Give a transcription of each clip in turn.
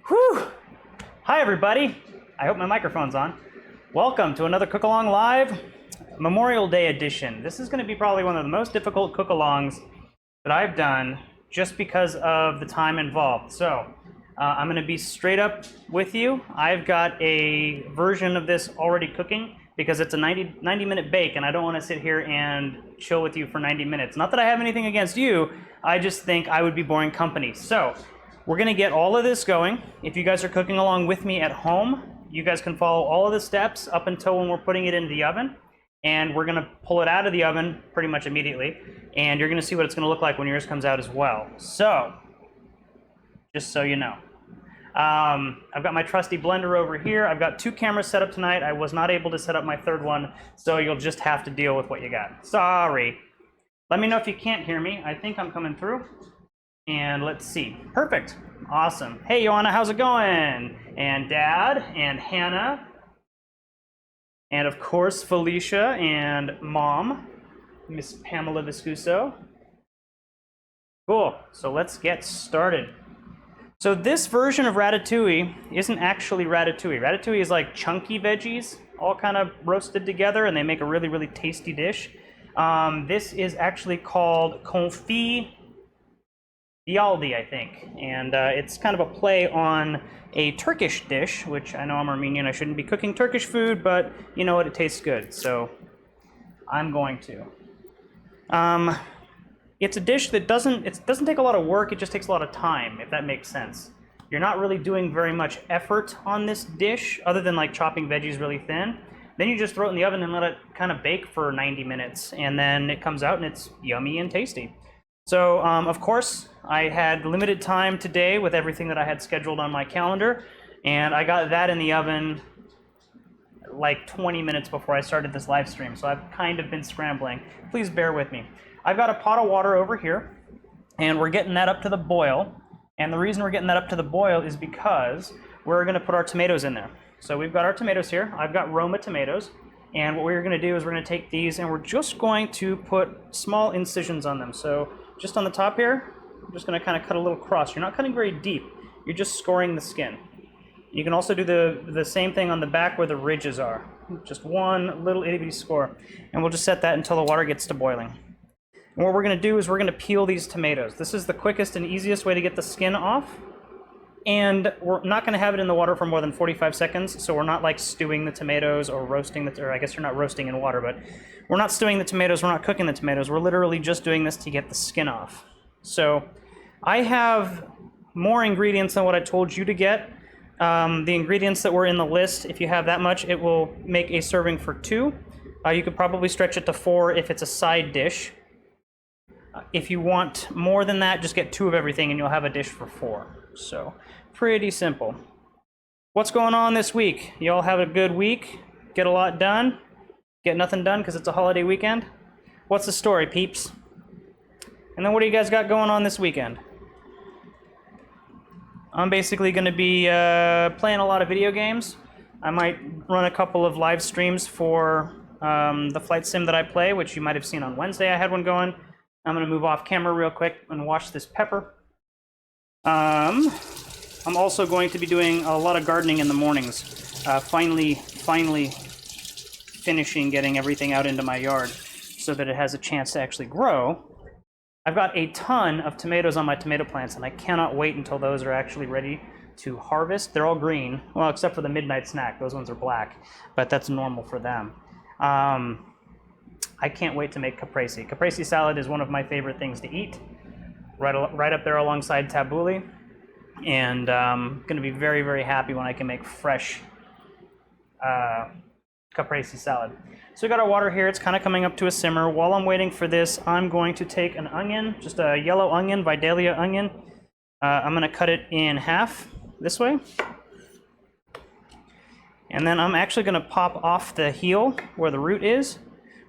Whew! Hi everybody. I hope my microphone's on. Welcome to another Cook Along Live Memorial Day edition. This is going to be probably one of the most difficult cook-alongs that I've done just because of the time involved. So I'm going to be straight up with you. I've got a version of this already cooking because it's a 90-minute bake, and I don't want to sit here and chill with you for 90 minutes. Not that I have anything against you, I just think I would be boring company. So we're going to get all of this going. If you guys are cooking along with me at home, you guys can follow all of the steps up until when we're putting it into the oven. And we're going to pull it out of the oven pretty much immediately. And you're going to see what it's going to look like when yours comes out as well. So, just so you know. I've got my trusty blender over here. I've got 2 cameras set up tonight. I was not able to set up my 3rd one, so you'll just have to deal with what you got. Sorry. Let me know if you can't hear me. I think I'm coming through. And let's see. Perfect. Awesome. Hey, Joanna, how's it going? And Dad, and Hannah, and of course, Felicia, and Mom, Miss Pamela Viscuso. Cool. So let's get started. So this version of Ratatouille isn't actually Ratatouille. Ratatouille is like chunky veggies, all kind of roasted together, and they make a really, really tasty dish. This is actually called Confít Byaldi, I think, and it's kind of a play on a Turkish dish, which I know I'm Armenian, I shouldn't be cooking Turkish food, but you know what, it tastes good, so I'm going to. It's a dish that doesn't take a lot of work, it just takes a lot of time, if that makes sense. You're not really doing very much effort on this dish, other than like chopping veggies really thin. Then you just throw it in the oven and let it kind of bake for 90 minutes, and then it comes out and it's yummy and tasty. So, of course, I had limited time today with everything that I had scheduled on my calendar, and I got that in the oven like 20 minutes before I started this live stream, so I've kind of been scrambling. Please bear with me. I've got a pot of water over here, and we're getting that up to the boil, and the reason we're getting that up to the boil is because we're going to put our tomatoes in there. So we've got our tomatoes here. I've got Roma tomatoes. And what we're going to do is we're going to take these and we're just going to put small incisions on them. So just on the top here, I'm just going to kind of cut a little cross. You're not cutting very deep. You're just scoring the skin. You can also do the same thing on the back where the ridges are. Just one little itty-bitty score. And we'll just set that until the water gets to boiling. And what we're going to do is we're going to peel these tomatoes. This is the quickest and easiest way to get the skin off. And we're not going to have it in the water for more than 45 seconds, so we're not like stewing the tomatoes or roasting or I guess you're not roasting in water, but we're not stewing the tomatoes, we're not cooking the tomatoes, we're literally just doing this to get the skin off. So I have more ingredients than what I told you to get. The ingredients that were in the list, if you have that much, it will make a serving for 2. You could probably stretch it to 4 if it's a side dish. If you want more than that, just get 2 of everything and you'll have a dish for 4. So, pretty simple. What's going on this week? You all have a good week? Get a lot done? Get nothing done because it's a holiday weekend? What's the story, peeps? And then what do you guys got going on this weekend? I'm basically going to be playing a lot of video games. I might run a couple of live streams for the flight sim that I play, which you might have seen on Wednesday. I had one going. I'm going to move off camera real quick and wash this pepper. I'm also going to be doing a lot of gardening in the mornings. Finally finishing getting everything out into my yard so that it has a chance to actually grow. I've got a ton of tomatoes on my tomato plants, and I cannot wait until those are actually ready to harvest. They're all green, well, except for the midnight snack. Those ones are black, but that's normal for them. I can't wait to make caprese. Caprese salad is one of my favorite things to eat. Right up there alongside tabbouleh, and I'm going to be very, very happy when I can make fresh caprese salad. So we got our water here, it's kind of coming up to a simmer. While I'm waiting for this, I'm going to take an onion, just a yellow onion, Vidalia onion. I'm going to cut it in half this way. And then I'm actually going to pop off the heel where the root is.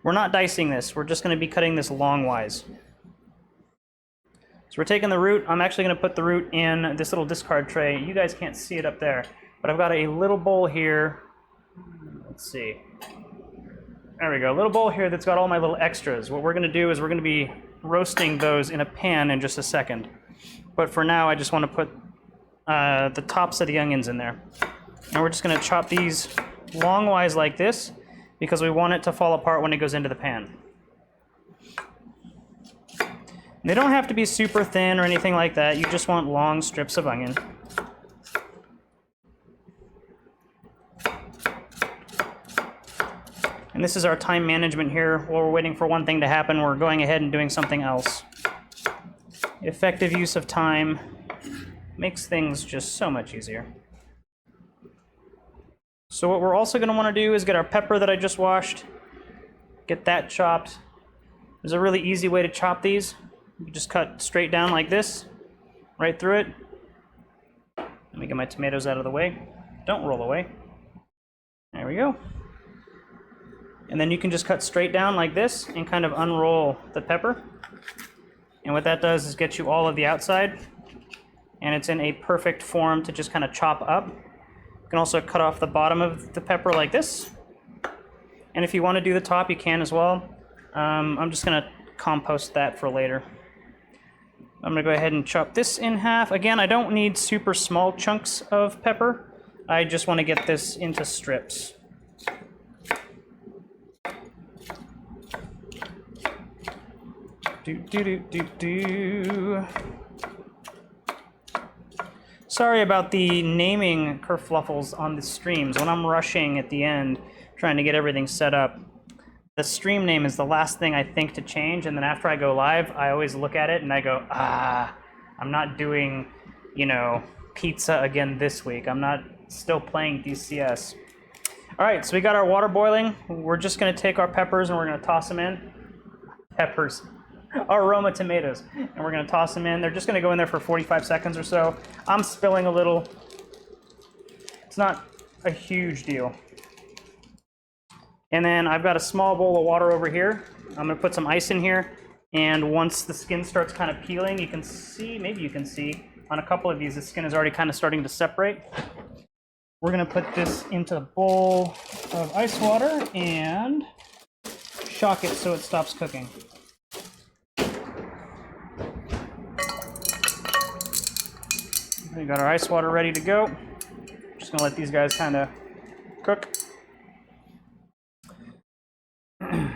We're not dicing this, we're just going to be cutting this longwise. So we're taking the root. I'm actually going to put the root in this little discard tray. You guys can't see it up there, but I've got a little bowl here. Let's see. There we go. A little bowl here that's got all my little extras. What we're going to do is we're going to be roasting those in a pan in just a second. But for now, I just want to put the tops of the onions in there. And we're just gonna chop these longwise like this because we want it to fall apart when it goes into the pan. They don't have to be super thin or anything like that. You just want long strips of onion. And this is our time management here. While we're waiting for one thing to happen, we're going ahead and doing something else. Effective use of time makes things just so much easier. So what we're also going to want to do is get our pepper that I just washed, get that chopped. There's a really easy way to chop these. You just cut straight down like this, right through it. Let me get my tomatoes out of the way. Don't roll away. There we go. And then you can just cut straight down like this and kind of unroll the pepper. And what that does is get you all of the outside, and it's in a perfect form to just kind of chop up. You can also cut off the bottom of the pepper like this. And if you want to do the top, you can as well. I'm just going to compost that for later. I'm going to go ahead and chop this in half. Again, I don't need super small chunks of pepper. I just want to get this into strips. Sorry about the naming kerfluffles on the streams. When I'm rushing at the end, trying to get everything set up, the stream name is the last thing I think to change, and then after I go live, I always look at it and I go, I'm not doing, you know, pizza again this week. I'm not still playing DCS. All right, so we got our water boiling. We're just gonna take our peppers and we're gonna toss them in. Peppers. Our Roma tomatoes, and we're going to toss them in. They're just going to go in there for 45 seconds or so. I'm spilling a little. It's not a huge deal. And then I've got a small bowl of water over here. I'm going to put some ice in here, and once the skin starts kind of peeling, you can see, maybe you can see, on a couple of these, the skin is already kind of starting to separate. We're going to put this into a bowl of ice water and shock it so it stops cooking. We got our ice water ready to go. Just gonna let these guys kind of cook. I'm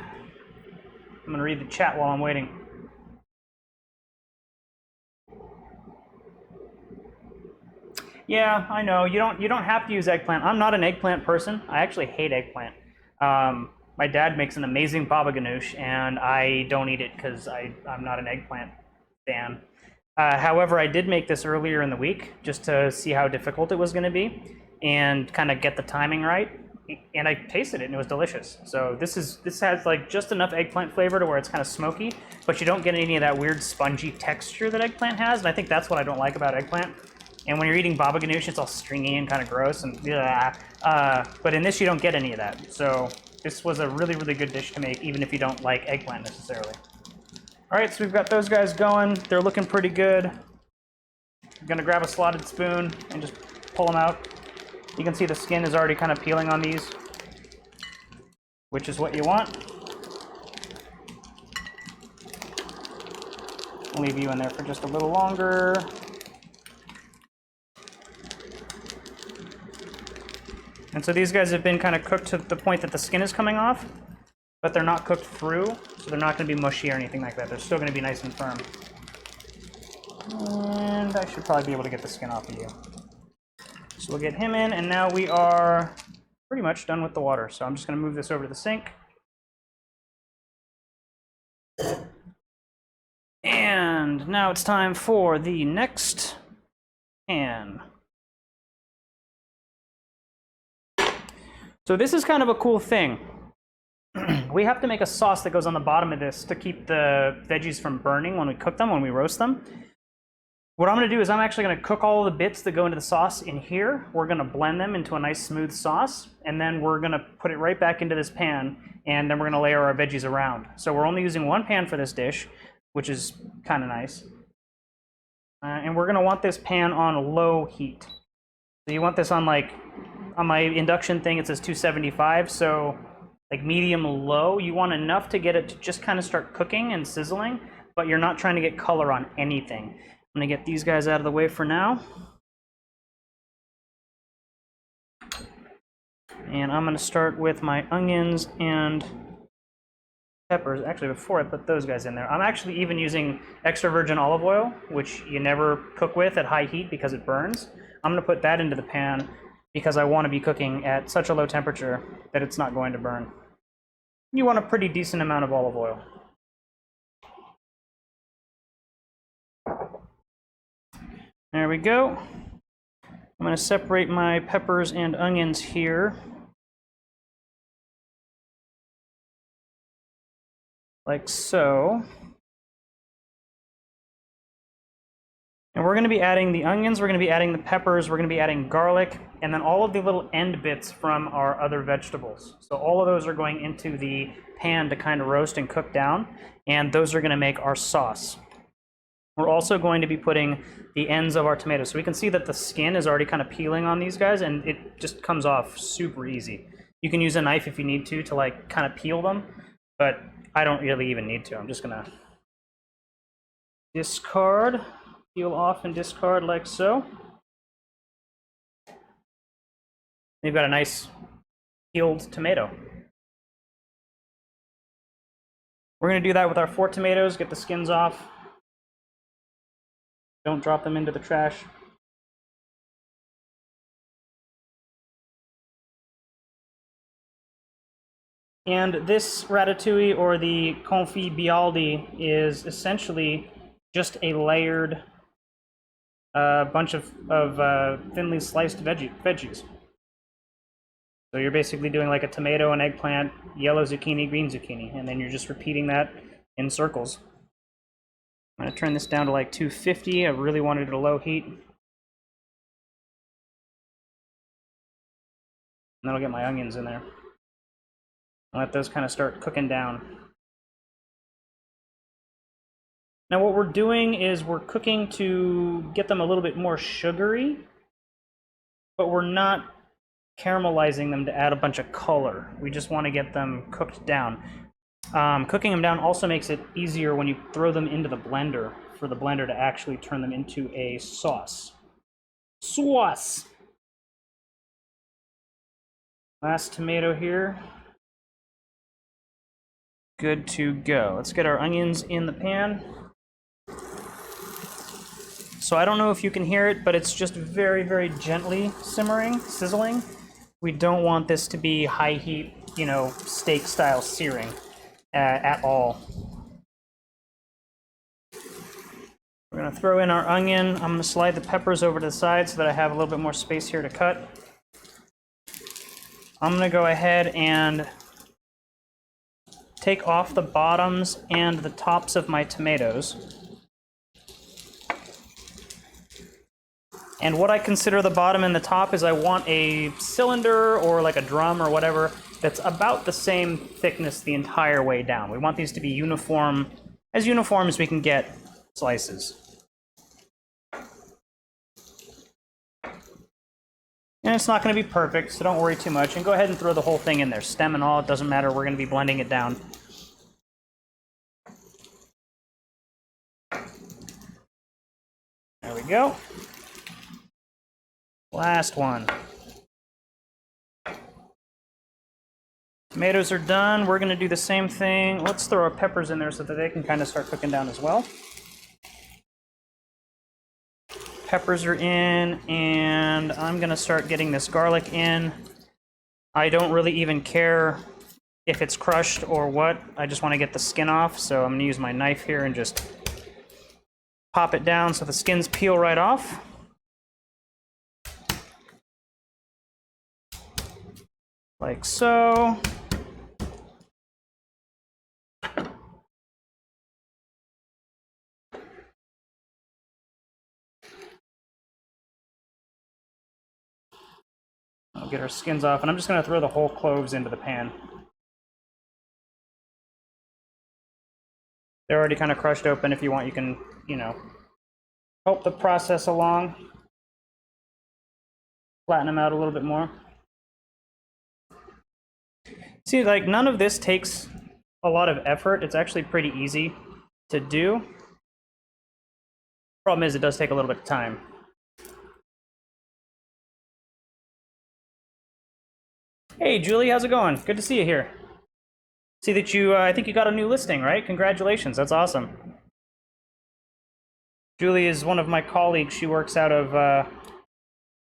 gonna read the chat while I'm waiting. Yeah, I know you don't have to use eggplant. I'm not an eggplant person. I actually hate eggplant. My dad makes an amazing baba ganoush, and I don't eat it because I'm not an eggplant fan. However, I did make this earlier in the week just to see how difficult it was going to be and kind of get the timing right. And I tasted it and it was delicious. So this has like just enough eggplant flavor to where it's kind of smoky, but you don't get any of that weird spongy texture that eggplant has. And I think that's what I don't like about eggplant. And when you're eating baba ganoush, it's all stringy and kind of gross and but in this you don't get any of that. So this was a really, really good dish to make, even if you don't like eggplant necessarily. All right, so we've got those guys going. They're looking pretty good. I'm gonna grab a slotted spoon and just pull them out. You can see the skin is already kind of peeling on these, which is what you want. I'll leave you in there for just a little longer. And so these guys have been kind of cooked to the point that the skin is coming off, but they're not cooked through, so they're not going to be mushy or anything like that. They're still going to be nice and firm. And I should probably be able to get the skin off of you. So we'll get him in, and now we are pretty much done with the water. So I'm just going to move this over to the sink. And now it's time for the next pan. So this is kind of a cool thing. We have to make a sauce that goes on the bottom of this to keep the veggies from burning when we cook them, when we roast them. What I'm going to do is I'm actually going to cook all the bits that go into the sauce in here. We're going to blend them into a nice smooth sauce, and then we're going to put it right back into this pan, and then we're going to layer our veggies around. So we're only using one pan for this dish, which is kind of nice. And we're going to want this pan on low heat. So you want this on on my induction thing, it says 275, so like medium low. You want enough to get it to just kind of start cooking and sizzling, but you're not trying to get color on anything. I'm gonna get these guys out of the way for now. And I'm going to start with my onions and peppers. Actually, before I put those guys in there, I'm actually even using extra virgin olive oil, which you never cook with at high heat because it burns. I'm going to put that into the pan because I want to be cooking at such a low temperature that it's not going to burn. You want a pretty decent amount of olive oil. There we go. I'm going to separate my peppers and onions here, like so. And we're going to be adding the onions, we're going to be adding the peppers, we're going to be adding garlic, and then all of the little end bits from our other vegetables. So all of those are going into the pan to kind of roast and cook down, and those are going to make our sauce. We're also going to be putting the ends of our tomatoes. So we can see that the skin is already kind of peeling on these guys, and it just comes off super easy. You can use a knife if you need to like kind of peel them, but I don't really even need to. I'm just gonna discard, peel off and discard like so. You've got a nice peeled tomato. We're gonna do that with our 4 tomatoes, get the skins off. Don't drop them into the trash. And this ratatouille, or the Confít Byaldi, is essentially just a layered bunch of thinly sliced veggies. So you're basically doing like a tomato, an eggplant, yellow zucchini, green zucchini, and then you're just repeating that in circles. I'm going to turn this down to like 250. I really wanted it at a low heat. And then I'll get my onions in there. I'll let those kind of start cooking down. Now what we're doing is we're cooking to get them a little bit more sugary, but we're not caramelizing them to add a bunch of color. We just want to get them cooked down. Cooking them down also makes it easier when you throw them into the blender for the blender to actually turn them into a sauce. Sauce! Last tomato here. Good to go. Let's get our onions in the pan. So I don't know if you can hear it, but it's just very, very gently simmering, sizzling. We don't want this to be high heat, you know, steak style searing at all. We're gonna throw in our onion. I'm gonna slide the peppers over to the side so that I have a little bit more space here to cut. I'm gonna go ahead and take off the bottoms and the tops of my tomatoes. And what I consider the bottom and the top is I want a cylinder or like a drum or whatever that's about the same thickness the entire way down. We want these to be uniform as we can get slices. And it's not going to be perfect, so don't worry too much. And go ahead and throw the whole thing in there, stem and all, it doesn't matter. We're going to be blending it down. There we go. Last one. Tomatoes are done. We're going to do the same thing. Let's throw our peppers in there so that they can kind of start cooking down as well. Peppers are in, and I'm going to start getting this garlic in. I don't really even care if it's crushed or what. I just want to get the skin off, so I'm going to use my knife here and just pop it down so the skins peel right off. Like so. I'll get our skins off, and I'm just going to throw the whole cloves into the pan. They're already kind of crushed open. If you want, you can, you know, help the process along. Flatten them out a little bit more. See, like, none of this takes a lot of effort. It's actually pretty easy to do. Problem is, it does take a little bit of time. Hey, Julie, how's it going? Good to see you here. See that you, I think you got a new listing, right? Congratulations, that's awesome. Julie is one of my colleagues. She works out of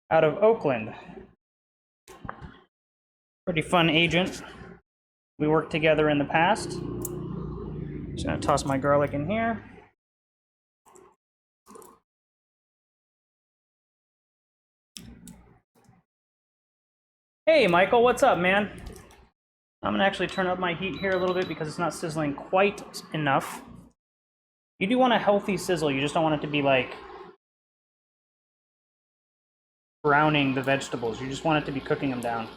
Oakland. Pretty fun agent. We worked together in the past. Just gonna toss my garlic in here. Hey, Michael, what's up, man? I'm gonna actually turn up my heat here a little bit because it's not sizzling quite enough. You do want a healthy sizzle, you just don't want it to be like browning the vegetables. You just want it to be cooking them down.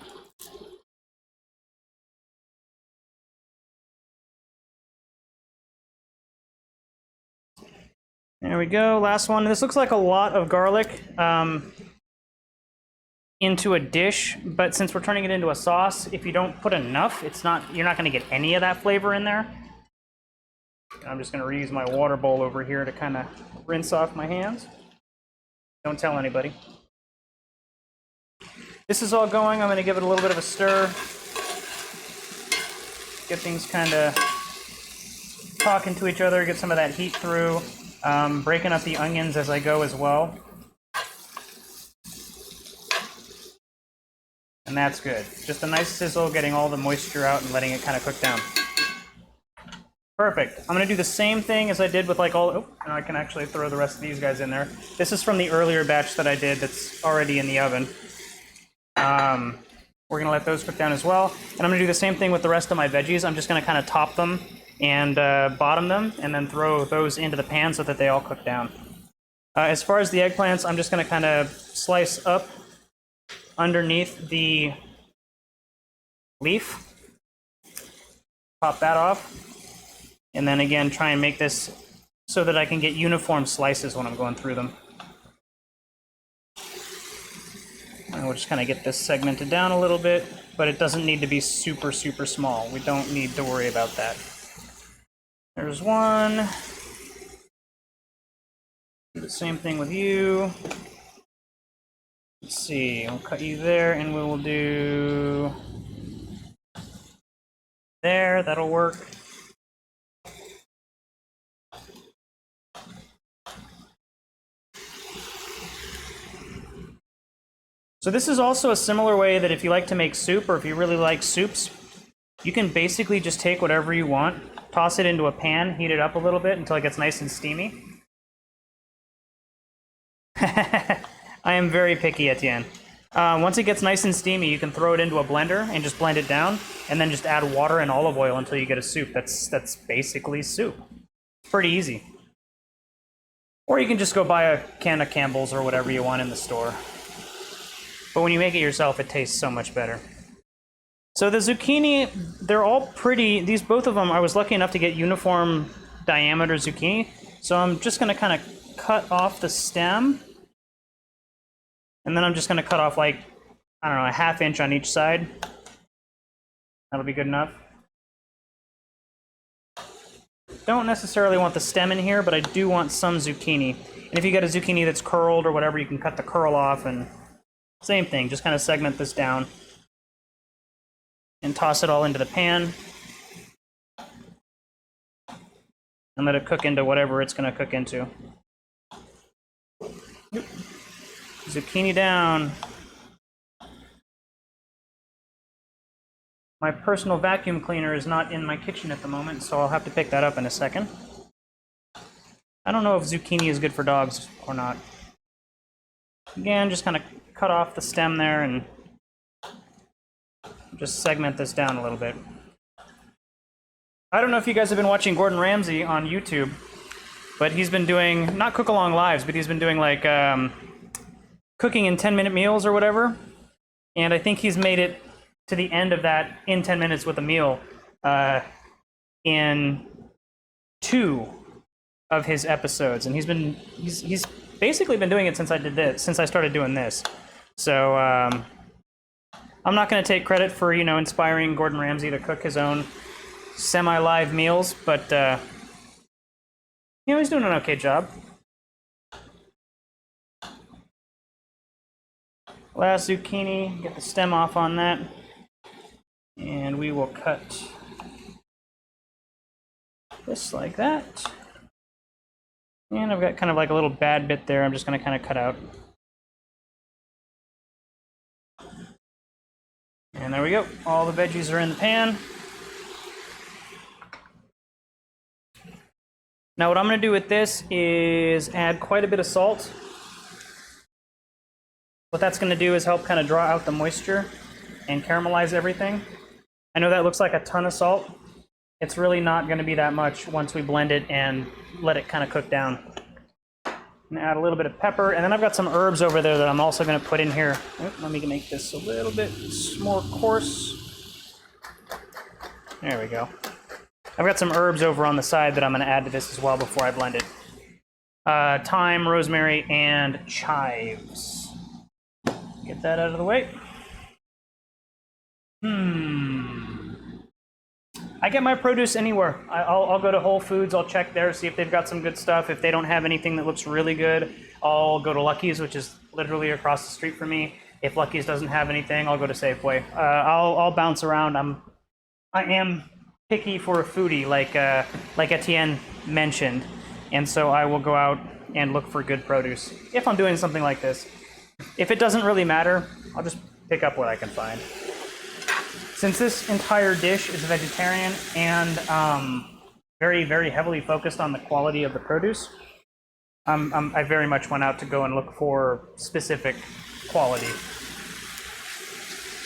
There we go, last one. This looks like a lot of garlic into a dish, but since we're turning it into a sauce, if you don't put enough, you're not gonna get any of that flavor in there. I'm just gonna reuse my water bowl over here to kind of rinse off my hands. Don't tell anybody. This is all going. I'm gonna give it a little bit of a stir. Get things kind of talking to each other, get some of that heat through. Breaking up the onions as I go as well. And that's good. Just a nice sizzle, getting all the moisture out and letting it kind of cook down. Perfect. I'm gonna do the same thing as I did with like all, oh, now I can actually throw the rest of these guys in there. This is from the earlier batch that I did that's already in the oven. We're gonna let those cook down as well. And I'm gonna do the same thing with the rest of my veggies. I'm just gonna kind of top them and bottom them and then throw those into the pan so that they all cook down. As far as the eggplants, I'm just gonna kind of slice up underneath the leaf. Pop that off. And then again, try and make this so that I can get uniform slices when I'm going through them. And we'll just kind of get this segmented down a little bit, but it doesn't need to be super, super small. We don't need to worry about that. There's one. Do the same thing with you. Let's see, I'll cut you there and we will do there, that'll work. So this is also a similar way that if you like to make soup or if you really like soups, you can basically just take whatever you want, toss it into a pan, heat it up a little bit until it gets nice and steamy. I am very picky, Etienne. Once it gets nice and steamy, you can throw it into a blender and just blend it down, and then just add water and olive oil until you get a soup. That's basically soup. Pretty easy. Or you can just go buy a can of Campbell's or whatever you want in the store. But when you make it yourself, it tastes so much better. So the zucchini, they're all pretty, both of them, I was lucky enough to get uniform diameter zucchini. So I'm just gonna kind of cut off the stem. And then I'm just gonna cut off like, I don't know, a ½ inch on each side. That'll be good enough. Don't necessarily want the stem in here, but I do want some zucchini. And if you get a zucchini that's curled or whatever, you can cut the curl off and same thing, just kind of segment this down and toss it all into the pan and let it cook into whatever it's gonna cook into. Yep. Zucchini down. My personal vacuum cleaner is not in my kitchen at the moment, so I'll have to pick that up in a second. I don't know if zucchini is good for dogs or not. Again, just kind of cut off the stem there and just segment this down a little bit. I don't know if you guys have been watching Gordon Ramsay on YouTube, but he's been doing, not Cook Along Lives, but he's been doing like cooking in 10-minute meals or whatever. And I think he's made it to the end of that in 10 minutes with a meal in 2 of his episodes. And he's basically been doing it since I started doing this. So I'm not going to take credit for, inspiring Gordon Ramsay to cook his own semi-live meals, but he's doing an okay job. Last zucchini, get the stem off on that. And we will cut this like that. And I've got kind of like a little bad bit there. I'm just going to kind of cut out. And there we go. All the veggies are in the pan. Now what I'm going to do with this is add quite a bit of salt. What that's going to do is help kind of draw out the moisture and caramelize everything. I know that looks like a ton of salt. It's really not going to be that much once we blend it and let it kind of cook down. I'm going to add a little bit of pepper, and then I've got some herbs over there that I'm also going to put in here. Let me make this a little bit more coarse. There we go. I've got some herbs over on the side that I'm going to add to this as well before I blend it. Thyme, rosemary, and chives. Get that out of the way. I get my produce anywhere. I'll go to Whole Foods, I'll check there, see if they've got some good stuff. If they don't have anything that looks really good, I'll go to Lucky's, which is literally across the street from me. If Lucky's doesn't have anything, I'll go to Safeway. I'll bounce around. I am picky for a foodie, like Etienne mentioned, and so I will go out and look for good produce if I'm doing something like this. If it doesn't really matter, I'll just pick up what I can find. Since this entire dish is vegetarian and very, very heavily focused on the quality of the produce, I very much went out to go and look for specific quality.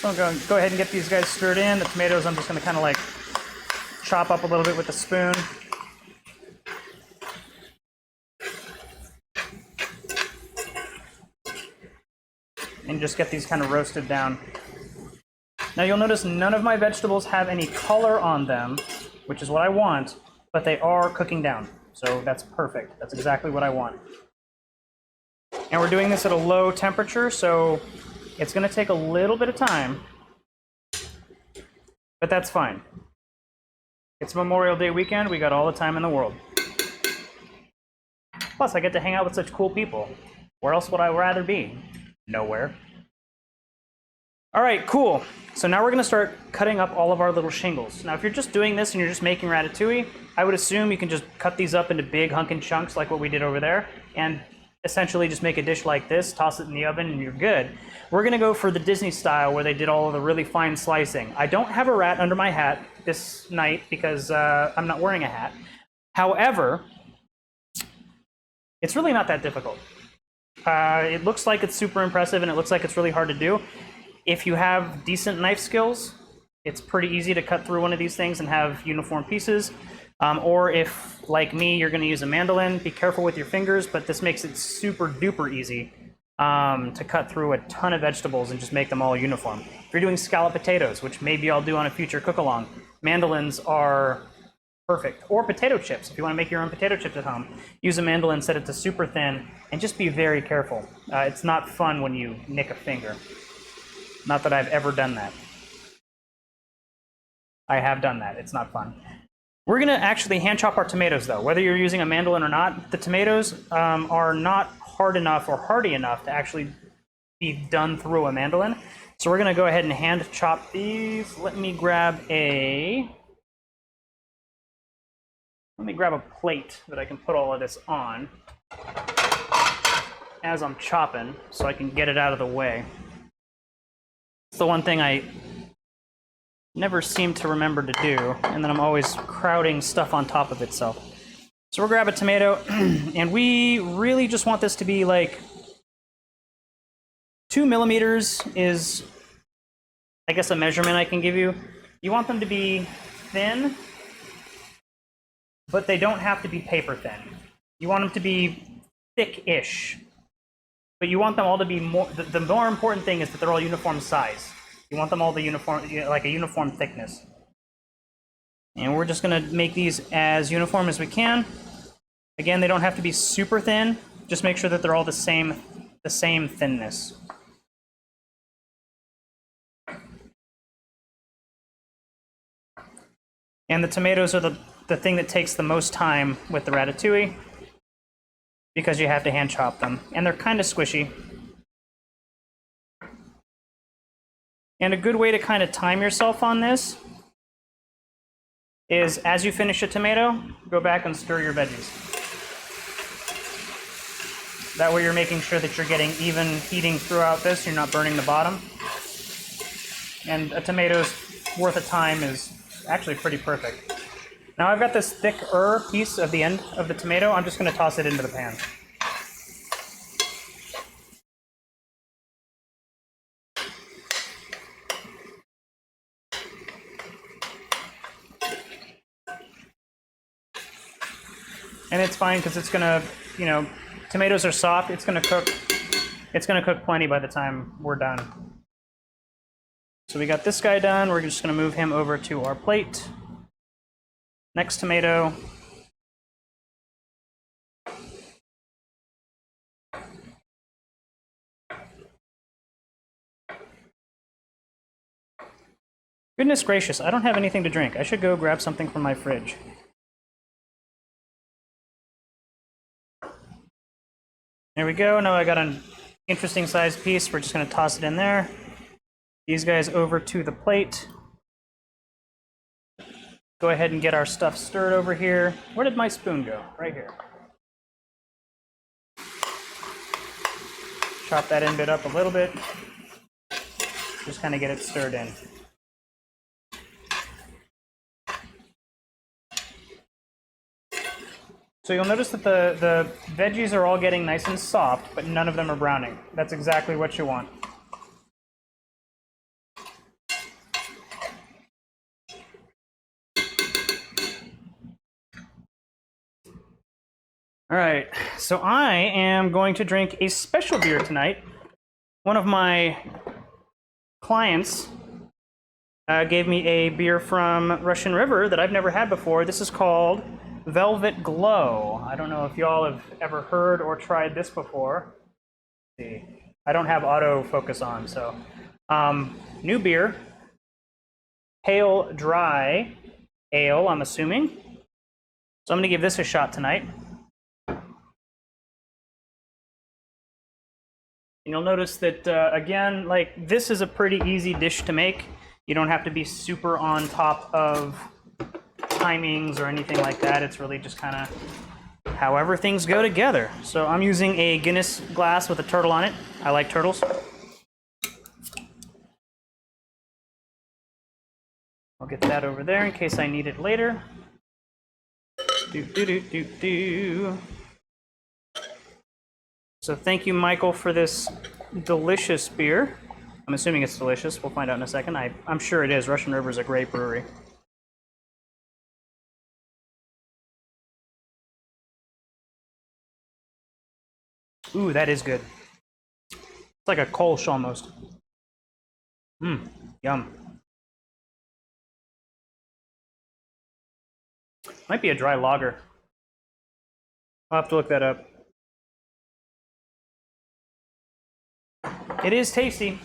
So I'll go ahead and get these guys stirred in. The tomatoes I'm just going to kind of like chop up a little bit with a spoon. And just get these kind of roasted down. Now you'll notice none of my vegetables have any color on them, which is what I want, but they are cooking down. So that's perfect. That's exactly what I want. And we're doing this at a low temperature, so it's going to take a little bit of time, but that's fine. It's Memorial Day weekend. We got all the time in the world. Plus, I get to hang out with such cool people. Where else would I rather be? Nowhere. All right, cool. So now we're going to start cutting up all of our little shingles. Now, if you're just doing this and you're just making ratatouille, I would assume you can just cut these up into big hunkin' chunks like what we did over there, and essentially just make a dish like this, toss it in the oven, and you're good. We're going to go for the Disney style where they did all of the really fine slicing. I don't have a rat under my hat this night because I'm not wearing a hat. However, it's really not that difficult. It looks like it's super impressive and it looks like it's really hard to do. If you have decent knife skills, it's pretty easy to cut through one of these things and have uniform pieces. Or if, like me, you're going to use a mandolin, be careful with your fingers, but this makes it super duper easy to cut through a ton of vegetables and just make them all uniform. If you're doing scalloped potatoes, which maybe I'll do on a future cook-along, mandolins are perfect. Or potato chips, if you want to make your own potato chips at home. Use a mandolin, set it to super thin, and just be very careful. It's not fun when you nick a finger. Not that I've ever done that. I have done that. It's not fun. We're going to actually hand chop our tomatoes, though. Whether you're using a mandolin or not, the tomatoes are not hard enough or hardy enough to actually be done through a mandolin. So we're going to go ahead and hand chop these. Let me grab a plate that I can put all of this on as I'm chopping so I can get it out of the way. It's the one thing I never seem to remember to do, and then I'm always crowding stuff on top of itself. So we'll grab a tomato, and we really just want this to be like 2 millimeters is, I guess, a measurement I can give you. You want them to be thin, but they don't have to be paper thin. You want them to be thick-ish, but you want them all to be more, the more important thing is that they're all uniform size. You want them all to uniform, like a uniform thickness. And we're just gonna make these as uniform as we can. Again, they don't have to be super thin. Just make sure that they're all the same thinness. And the tomatoes are the thing that takes the most time with the ratatouille because you have to hand chop them. And they're kind of squishy. And a good way to kind of time yourself on this is as you finish a tomato, go back and stir your veggies. That way you're making sure that you're getting even heating throughout this, you're not burning the bottom. And a tomato's worth of time is actually pretty perfect. Now I've got this thicker piece of the end of the tomato, I'm just gonna toss it into the pan. And it's fine because it's gonna, you know, tomatoes are soft, it's gonna cook plenty by the time we're done. So we got this guy done, we're just gonna move him over to our plate. Next tomato. Goodness gracious, I don't have anything to drink. I should go grab something from my fridge. There we go. Now I got an interesting sized piece. We're just going to toss it in there. These guys over to the plate. Go ahead and get our stuff stirred over here. Where did my spoon go? Right here. Chop that end bit up a little bit. Just kind of get it stirred in. So you'll notice that the veggies are all getting nice and soft, but none of them are browning. That's exactly what you want. All right, so I am going to drink a special beer tonight. One of my clients gave me a beer from Russian River that I've never had before. This is called Velvet Glow. I don't know if y'all have ever heard or tried this before. Let's see, I don't have autofocus on, so. New beer, pale dry ale, I'm assuming. So I'm gonna give this a shot tonight. And you'll notice that, again, like this is a pretty easy dish to make. You don't have to be super on top of timings or anything like that. It's really just kind of however things go together. So I'm using a Guinness glass with a turtle on it. I like turtles. I'll get that over there in case I need it later. So thank you, Michael, for this delicious beer. I'm assuming it's delicious. We'll find out in a second. I'm sure it is. Russian River is a great brewery. Ooh, that is good. It's like a Kolsch almost. Yum. Might be a dry lager. I'll have to look that up. It is tasty.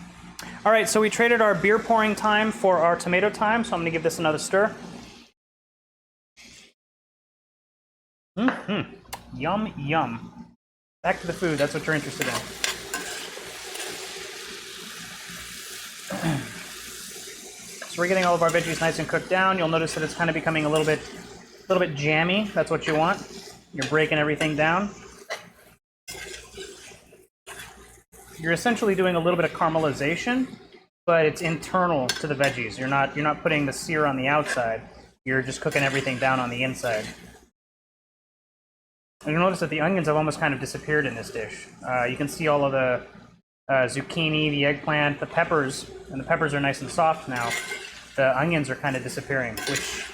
All right, so we traded our beer pouring time for our tomato time, so I'm gonna give this another stir. Yum, yum. Back to the food, that's what you're interested in. So we're getting all of our veggies nice and cooked down. You'll notice that it's kind of becoming a little bit jammy. That's what you want. You're breaking everything down. You're essentially doing a little bit of caramelization, but it's internal to the veggies. You're not putting the sear on the outside. You're just cooking everything down on the inside. And you'll notice that the onions have almost kind of disappeared in this dish. You can see all of the zucchini, the eggplant, the peppers, and the peppers are nice and soft now. The onions are kind of disappearing, which is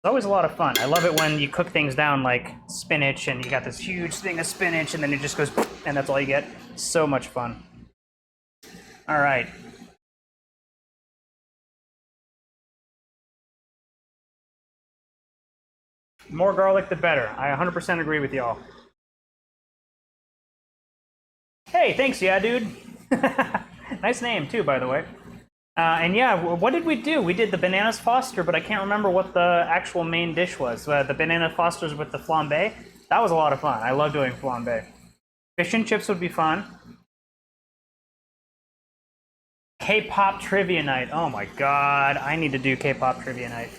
always a lot of fun. I love it when you cook things down like spinach and you got this huge thing of spinach and then it just goes and that's all you get. So much fun. All right. More garlic, the better. I 100% agree with y'all. Hey, thanks, yeah, dude. Nice name, too, by the way. And yeah, what did we do? We did the bananas Foster, but I can't remember what the actual main dish was. The banana Fosters with the flambe. That was a lot of fun. I love doing flambe. Fish and chips would be fun. K-pop trivia night. Oh my god, I need to do K-pop trivia night.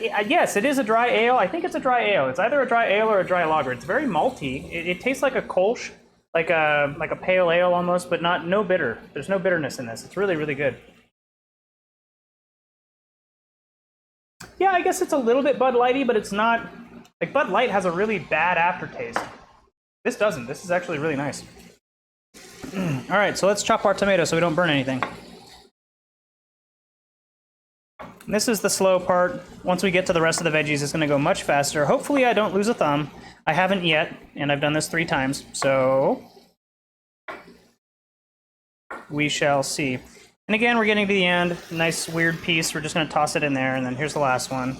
Yes, it is a dry ale. I think it's a dry ale. It's either a dry ale or a dry lager. It's very malty. It tastes like a Kolsch, like a pale ale almost, but no bitter. There's no bitterness in this. It's really, really good. Yeah, I guess it's a little bit Bud Lighty, but it's not. Like, Bud Light has a really bad aftertaste. This doesn't. This is actually really nice. All right, so let's chop our tomato so we don't burn anything. And this is the slow part. Once we get to the rest of the veggies, it's going to go much faster. Hopefully I don't lose a thumb. I haven't yet, and I've done this 3 times, so we shall see. And again, we're getting to the end. Nice weird piece. We're just going to toss it in there, and then here's the last one.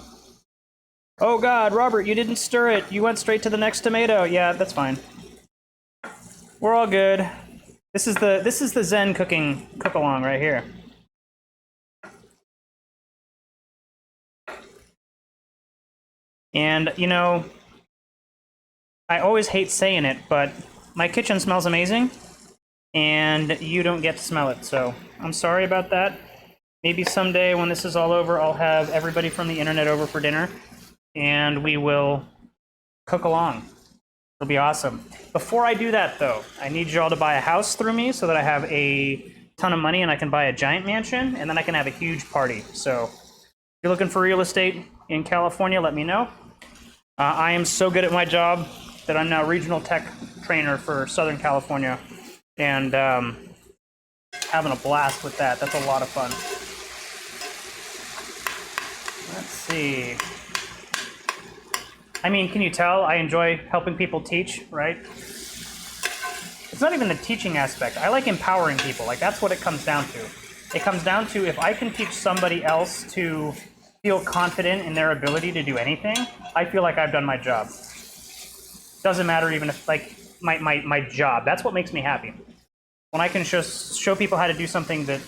Oh God, Robert, you didn't stir it. You went straight to the next tomato. Yeah, that's fine. We're all good. This is the Zen cooking cook-along right here. And, you know, I always hate saying it, but my kitchen smells amazing, and you don't get to smell it, so I'm sorry about that. Maybe someday when this is all over, I'll have everybody from the internet over for dinner, and we will cook along. It'll be awesome. Before I do that, though, I need you all to buy a house through me so that I have a ton of money and I can buy a giant mansion, and then I can have a huge party. So if you're looking for real estate in California, let me know. I am so good at my job that I'm now regional tech trainer for Southern California, and having a blast with that. That's a lot of fun. Let's see. I mean, can you tell I enjoy helping people teach, right? It's not even the teaching aspect. I like empowering people. Like, that's what it comes down to. It comes down to if I can teach somebody else to feel confident in their ability to do anything, I feel like I've done my job. Doesn't matter even if, like, my job. That's what makes me happy. When I can show people how to do something that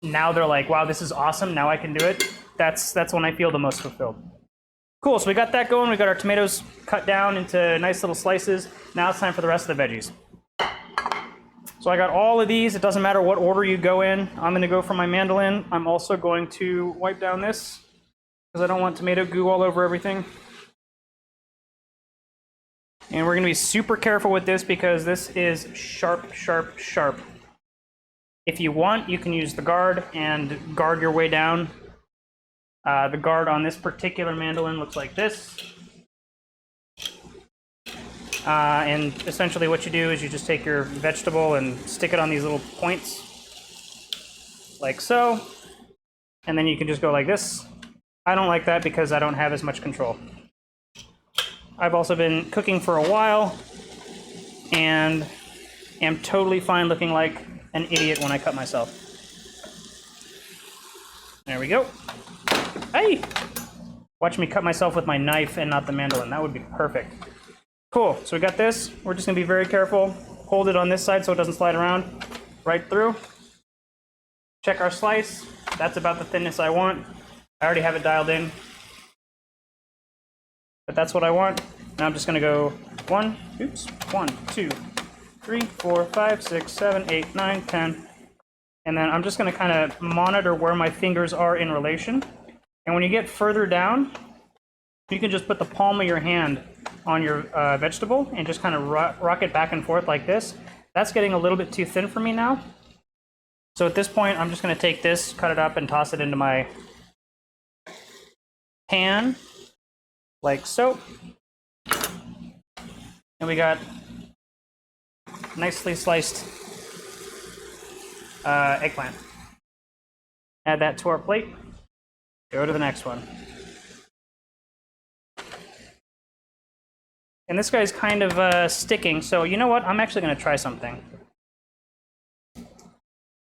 now they're like, wow, this is awesome, now I can do it, that's when I feel the most fulfilled. Cool, so we got that going. We got our tomatoes cut down into nice little slices. Now it's time for the rest of the veggies. So I got all of these. It doesn't matter what order you go in. I'm going to go for my mandolin. I'm also going to wipe down this because I don't want tomato goo all over everything. And we're going to be super careful with this because this is sharp, sharp, sharp. If you want, you can use the guard and guard your way down. The guard on this particular mandolin looks like this. And essentially what you do is you just take your vegetable and stick it on these little points, like so. And then you can just go like this. I don't like that because I don't have as much control. I've also been cooking for a while and am totally fine looking like an idiot when I cut myself. There we go. Hey! Watch me cut myself with my knife and not the mandolin. That would be perfect. Cool, so we got this. We're just gonna be very careful. Hold it on this side so it doesn't slide around. Right through. Check our slice. That's about the thinness I want. I already have it dialed in. But that's what I want. Now I'm just gonna go 1, 2, 3, 4, 5, 6, 7, 8, 9, 10. And then I'm just gonna kind of monitor where my fingers are in relation. And when you get further down, you can just put the palm of your hand on your vegetable and just kind of rock it back and forth like this. That's getting a little bit too thin for me now. So at this point, I'm just going to take this, cut it up, and toss it into my pan, like so. And we got nicely sliced eggplant. Add that to our plate. Go to the next one. And this guy's kind of sticking, so you know what? I'm actually going to try something.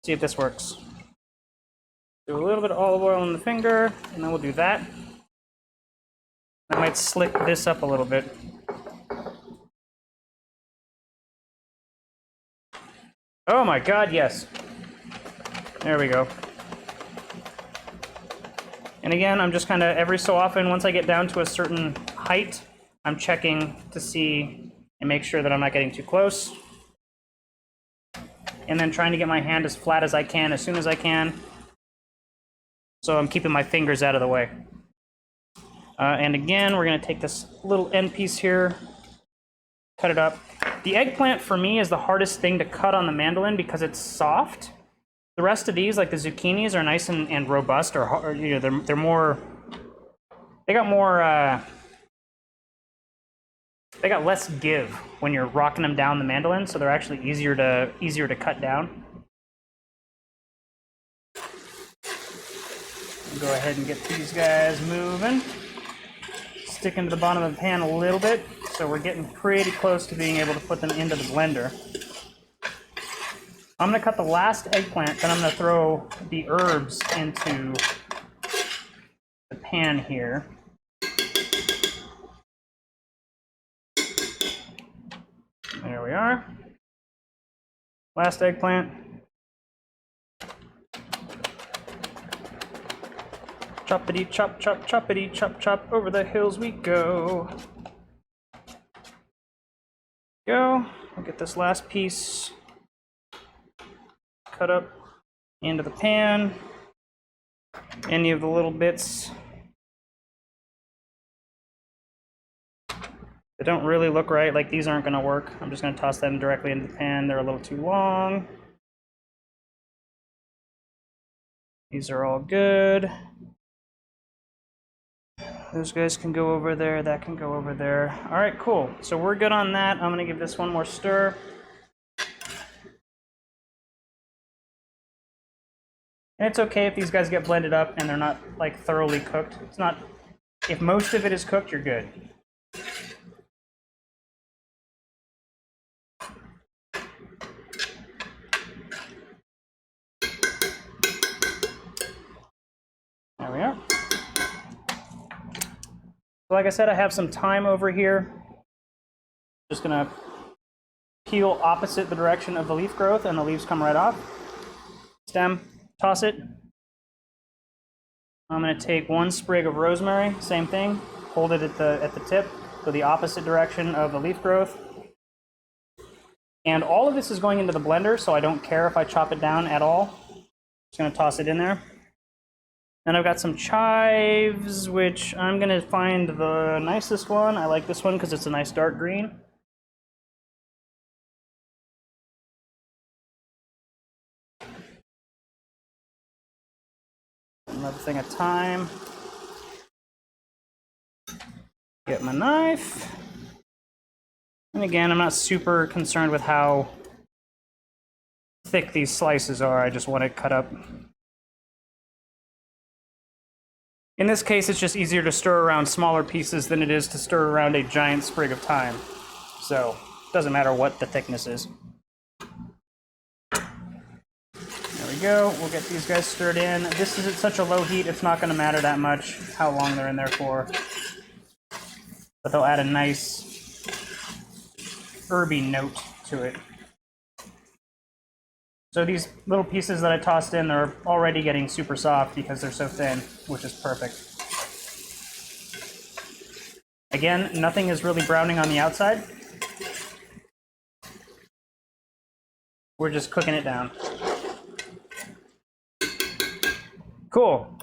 See if this works. Do a little bit of olive oil on the finger, and then we'll do that. I might slick this up a little bit. Oh my God, yes. There we go. And again, I'm just kind of every so often, once I get down to a certain height, I'm checking to see and make sure that I'm not getting too close. and then trying to get my hand as flat as I can as soon as I can. So I'm keeping my fingers out of the way. And again, we're going to take this little end piece here, cut it up. The eggplant for me is the hardest thing to cut on the mandolin because it's soft. The rest of these, like the zucchinis, are nice and robust, or you know, they're more. They got more. They got less give when you're rocking them down the mandolin, so they're actually easier to cut down. Go ahead and get these guys moving. Stick them to the bottom of the pan a little bit, so we're getting pretty close to being able to put them into the blender. I'm going to cut the last eggplant, then I'm going to throw the herbs into the pan here. There we are. Last eggplant. Choppity chop chop choppity chop chop, over the hills we go. Go. We'll get this last piece cut up into the pan. Any of the little bits that don't really look right, like these aren't going to work. I'm just going to toss them directly into the pan. They're a little too long. These are all good. Those guys can go over there, that can go over there. All right, cool. So we're good on that. I'm gonna give this one more stir. And it's okay if these guys get blended up and they're not like thoroughly cooked. It's not, if most of it is cooked, you're good. There we are. Like I said, I have some thyme over here. Just gonna peel opposite the direction of the leaf growth, and the leaves come right off. Stem, toss it. I'm gonna take one sprig of rosemary, same thing. Hold it at the tip, go the opposite direction of the leaf growth. And all of this is going into the blender, so I don't care if I chop it down at all. Just gonna toss it in there. And I've got some chives, which I'm gonna find the nicest one. I like this one because it's a nice dark green. Another thing of thyme. Get my knife. And again, I'm not super concerned with how thick these slices are. I just want it cut up. In this case, it's just easier to stir around smaller pieces than it is to stir around a giant sprig of thyme. So, it doesn't matter what the thickness is. There we go. We'll get these guys stirred in. This is at such a low heat, it's not going to matter that much how long they're in there for. But they'll add a nice herby note to it. So these little pieces that I tossed in, they're already getting super soft because they're so thin, which is perfect. Again, nothing is really browning on the outside. We're just cooking it down. Cool.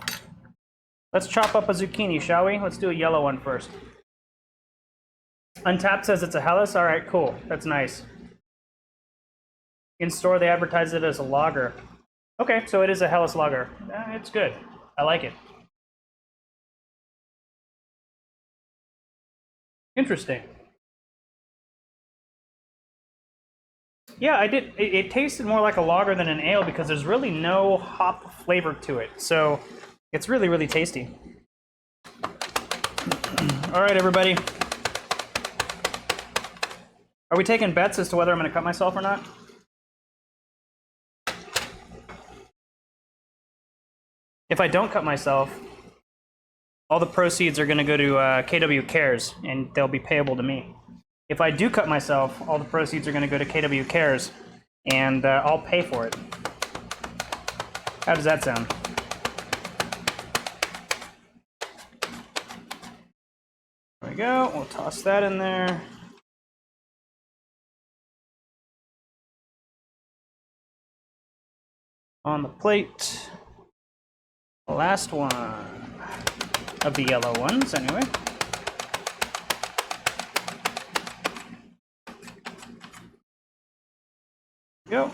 Let's chop up a zucchini, shall we? Let's do a yellow one first. Untapped says it's a Hellas. All right, cool. That's nice. In store, they advertise it as a lager. Okay, so it is a Hellas lager. It's good. I like it. Interesting. Yeah, I did. It tasted more like a lager than an ale because there's really no hop flavor to it. So it's really, really tasty. All right, everybody. Are we taking bets as to whether I'm going to cut myself or not? If I don't cut myself, all the proceeds are going to go to KW Cares, and they'll be payable to me. If I do cut myself, all the proceeds are going to go to KW Cares, and I'll pay for it. How does that sound? There we go. We'll toss that in there. on the plate. The last one of the yellow ones, anyway. Go.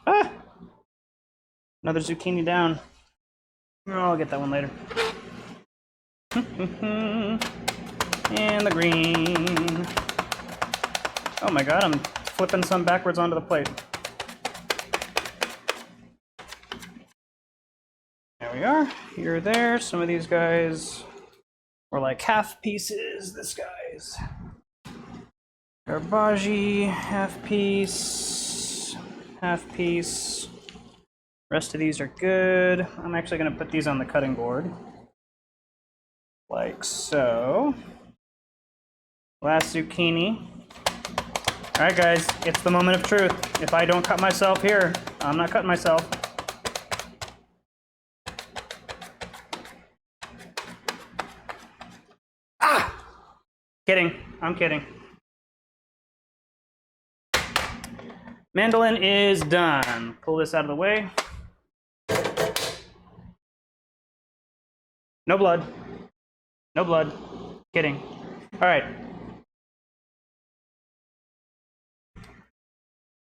Ah! Another zucchini down. Oh, I'll get that one later. And the green. Oh my god, I'm flipping some backwards onto the plate. There we are. Here, there. Some of these guys were like half pieces. This guy's garbage, half piece, half piece. Rest of these are good. I'm actually going to put these on the cutting board. Like so. Last zucchini. All right, guys, it's the moment of truth. If I don't cut myself here, I'm not cutting myself. Ah! Kidding. I'm kidding. Mandolin is done. Pull this out of the way. No blood. No blood. Kidding. All right.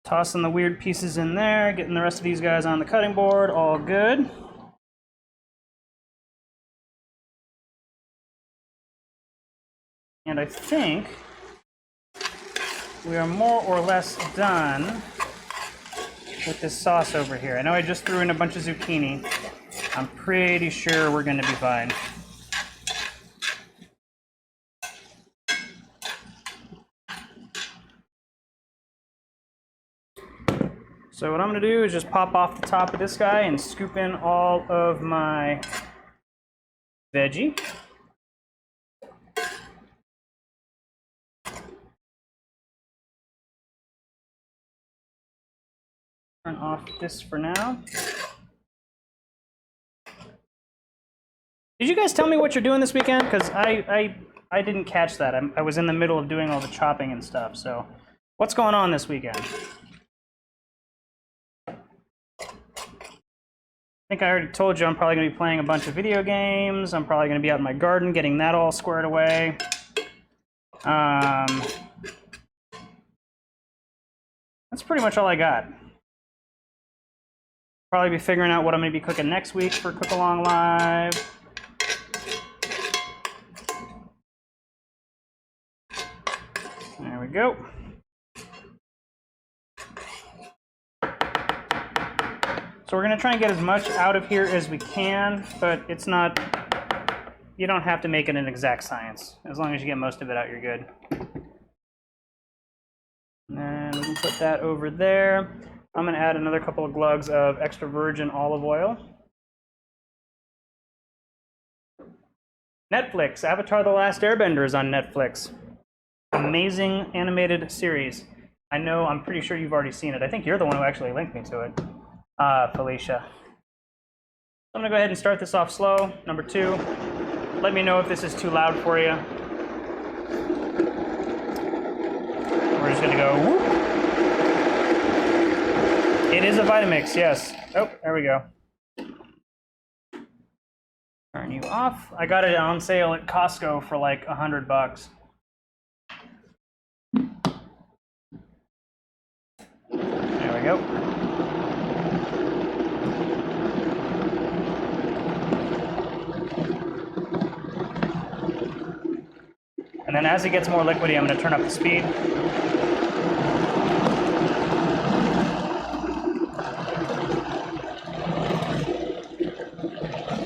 Tossing the weird pieces in there, getting the rest of these guys on the cutting board, all good. And I think we are more or less done with this sauce over here. I know I just threw in a bunch of zucchini. I'm pretty sure we're going to be fine. So what I'm going to do is just pop off the top of this guy and scoop in all of my veggie. Turn off this for now. Did you guys tell me what you're doing this weekend? Because I didn't catch that. I was in the middle of doing all the chopping and stuff. So what's going on this weekend? I think I already told you I'm probably going to be playing a bunch of video games. I'm probably going to be out in my garden getting that all squared away. That's pretty much all I got. Probably be figuring out what I'm going to be cooking next week for Cook Along Live. There we go. So we're going to try and get as much out of here as we can, but it's not, you don't have to make it an exact science. As long as you get most of it out, you're good. And then we can put that over there. I'm going to add another couple of glugs of extra virgin olive oil. Netflix, Avatar: The Last Airbender is on Netflix. Amazing animated series. I know, I'm pretty sure you've already seen it. I think you're the one who actually linked me to it, Felicia. I'm going to go ahead and start this off slow. Number 2. Let me know if this is too loud for you. We're just going to go whoop. It is a Vitamix, yes. Oh, there we go. Turn you off. I got it on sale at Costco for like $100. There we go. And then as it gets more liquidy, I'm going to turn up the speed.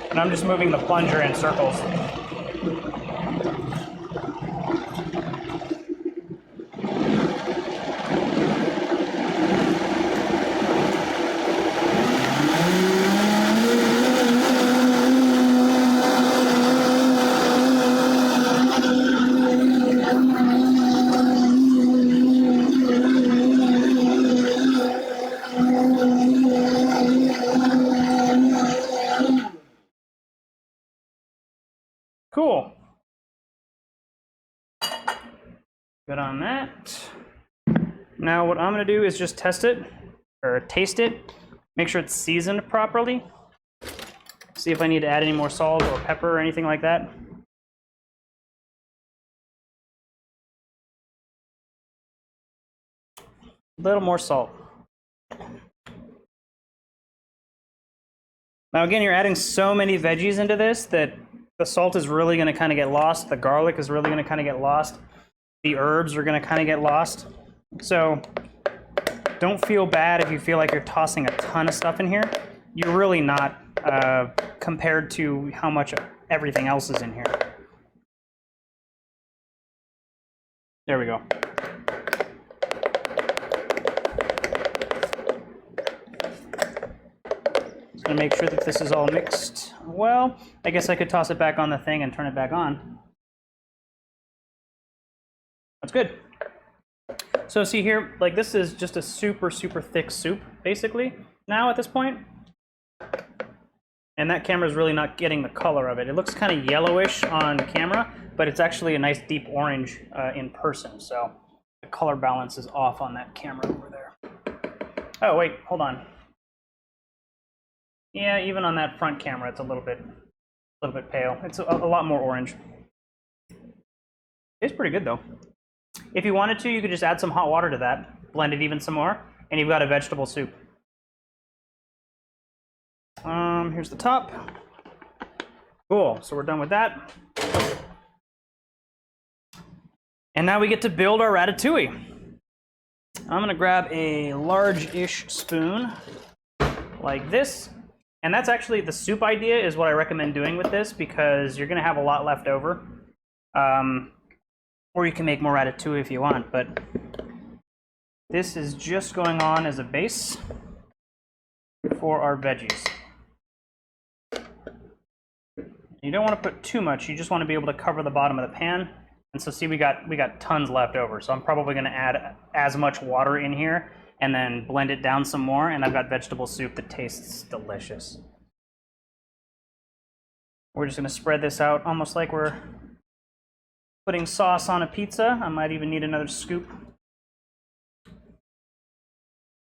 And I'm just moving the plunger in circles. Cool. Good on that. Now what I'm gonna do is just test it, or taste it, make sure it's seasoned properly. See if I need to add any more salt or pepper or anything like that. A little more salt. Now again, you're adding so many veggies into this that the salt is really going to kind of get lost. The garlic is really going to kind of get lost. The herbs are going to kind of get lost. So don't feel bad if you feel like you're tossing a ton of stuff in here. You're really not compared to how much everything else is in here. There we go. Just gonna make sure that this is all mixed well. I guess I could toss it back on the thing and turn it back on. That's good. So see here, like this is just a super, super thick soup, basically, now at this point. And that camera is really not getting the color of it. It looks kind of yellowish on camera, but it's actually a nice deep orange in person. So the color balance is off on that camera over there. Oh, wait, hold on. Yeah, even on that front camera, it's a little bit pale. It's a lot more orange. It's pretty good though. If you wanted to, you could just add some hot water to that, blend it even some more, and you've got a vegetable soup. Here's the top. Cool, so we're done with that. And now we get to build our ratatouille. I'm gonna grab a large-ish spoon like this. And that's actually, the soup idea is what I recommend doing with this because you're gonna have a lot left over. Or you can make more ratatouille if you want, but this is just going on as a base for our veggies. You don't want to put too much, you just want to be able to cover the bottom of the pan. And so see, we got tons left over, so I'm probably going to add as much water in here and then blend it down some more, and I've got vegetable soup that tastes delicious. We're just going to spread this out almost like we're putting sauce on a pizza. I might even need another scoop.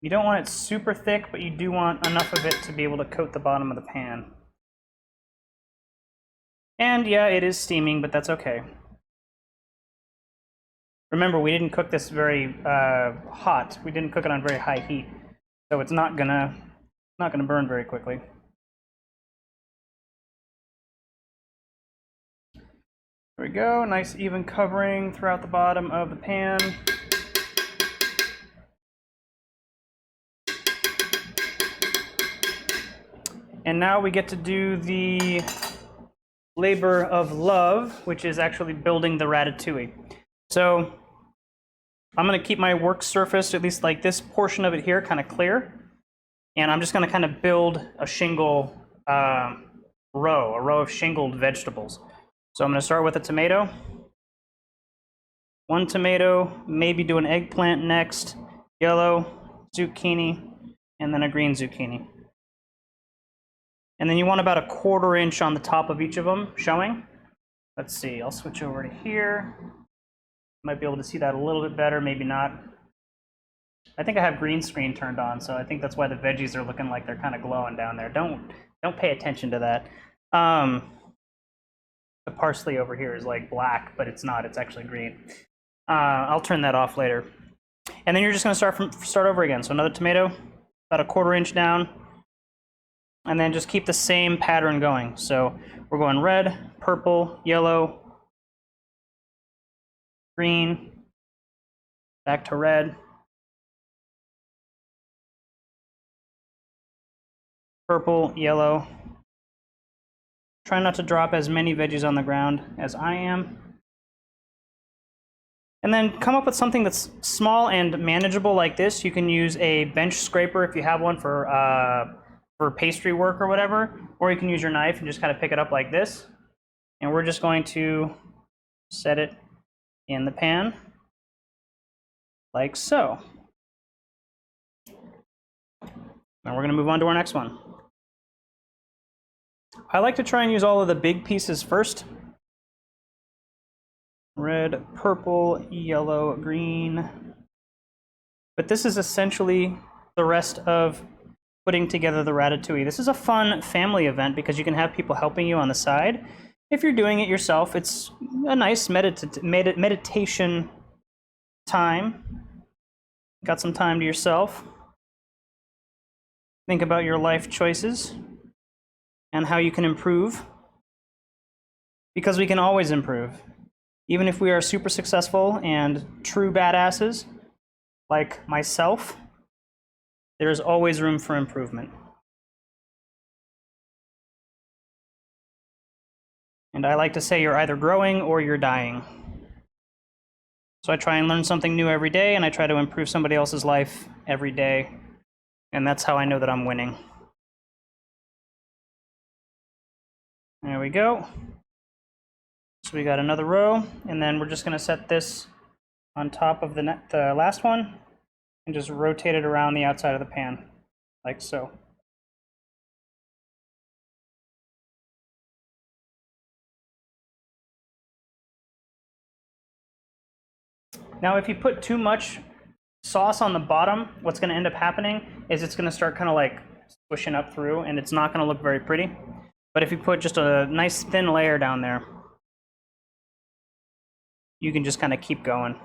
You don't want it super thick, but you do want enough of it to be able to coat the bottom of the pan. And yeah, it is steaming, but that's okay. Remember, we didn't cook this very hot. We didn't cook it on very high heat, so it's not gonna burn very quickly. There we go, nice even covering throughout the bottom of the pan. And now we get to do the labor of love, which is actually building the ratatouille. So I'm going to keep my work surface, at least like this portion of it here, kind of clear. And I'm just going to kind of build a shingle row of shingled vegetables. So I'm going to start with a tomato. One tomato, maybe do an eggplant next, yellow zucchini, and then a green zucchini. And then you want about a 1/4 inch on the top of each of them showing. Let's see, I'll switch over to here. Might be able to see that a little bit better, maybe not. I think I have green screen turned on, so I think that's why the veggies are looking like they're kind of glowing down there. Don't pay attention to that. The parsley over here is like black, but it's not, it's actually green. I'll turn that off later. And then you're just gonna start over again. So another tomato, about a 1/4 inch down. And then just keep the same pattern going. So we're going red, purple, yellow, green, back to red, purple, yellow. Try not to drop as many veggies on the ground as I am. And then come up with something that's small and manageable like this. You can use a bench scraper if you have one for pastry work or whatever, or you can use your knife and just kind of pick it up like this. And we're just going to set it in the pan like so. Now we're going to move on to our next one. I like to try and use all of the big pieces first. Red, purple, yellow, green. But this is essentially the rest of putting together the ratatouille. This is a fun family event because you can have people helping you on the side. If you're doing it yourself, it's a nice meditation time. Got some time to yourself. Think about your life choices and how you can improve. Because we can always improve. Even if we are super successful and true badasses, like myself, there is always room for improvement. And I like to say you're either growing or you're dying. So I try and learn something new every day, and I try to improve somebody else's life every day. And that's how I know that I'm winning. There we go. So we got another row, and then we're just going to set this on top of the last one and just rotate it around the outside of the pan, like so. Now, if you put too much sauce on the bottom, what's going to end up happening is it's going to start kind of like squishing up through, and it's not going to look very pretty. But if you put just a nice thin layer down there, you can just kind of keep going.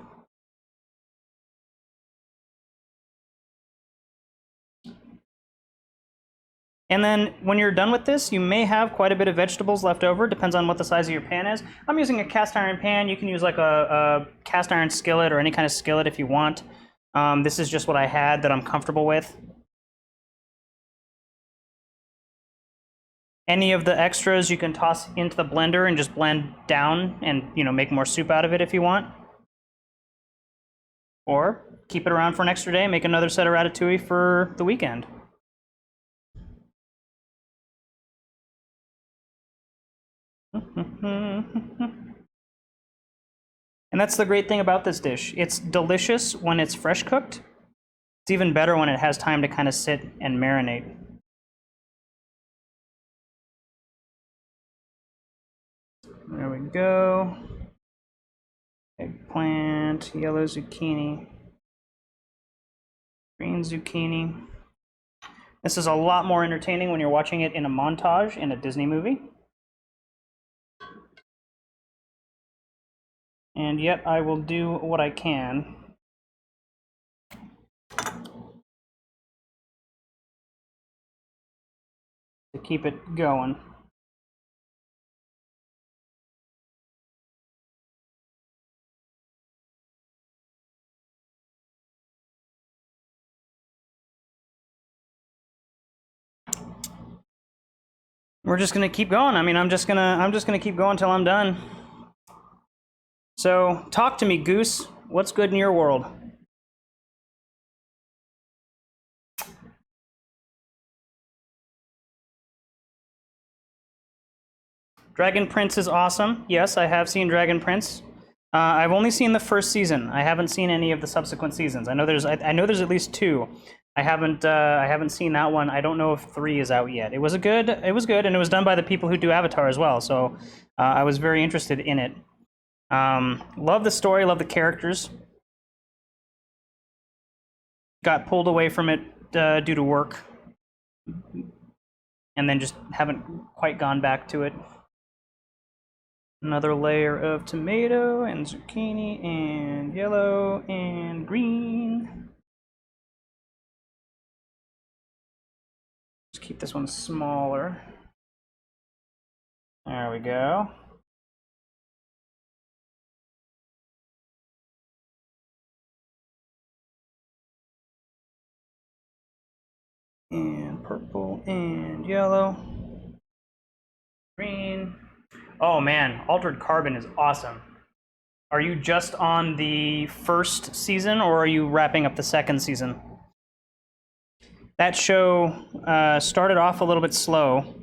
And then when you're done with this, you may have quite a bit of vegetables left over. Depends on what the size of your pan is. I'm using a cast iron pan. You can use like a cast iron skillet or any kind of skillet if you want. This is just what I had that I'm comfortable with. Any of the extras you can toss into the blender and just blend down and, you know, make more soup out of it if you want. Or keep it around for an extra day, make another set of ratatouille for the weekend. And that's the great thing about this dish. It's delicious when it's fresh cooked. It's even better when it has time to kind of sit and marinate. There we go. Eggplant, yellow zucchini, green zucchini. This is a lot more entertaining when you're watching it in a montage in a Disney movie. And yet I will do what I can to keep it going. We're just gonna keep going. I mean, I'm just gonna keep going till I'm done. So, talk to me, Goose. What's good in your world? Dragon Prince is awesome. Yes, I have seen Dragon Prince. I've only seen the first season. I haven't seen any of the subsequent seasons. I know there's at least 2. I haven't seen that one. I don't know if 3 is out yet. It was good, and it was done by the people who do Avatar as well. So I was very interested in it. Love the story, love the characters. Got pulled away from it due to work, and then just haven't quite gone back to it. Another layer of tomato and zucchini and yellow and green. Just keep this one smaller. There we go. And purple and yellow. Green. Oh man, Altered Carbon is awesome. Are you just on the first season, or are you wrapping up the second season? That show started off a little bit slow,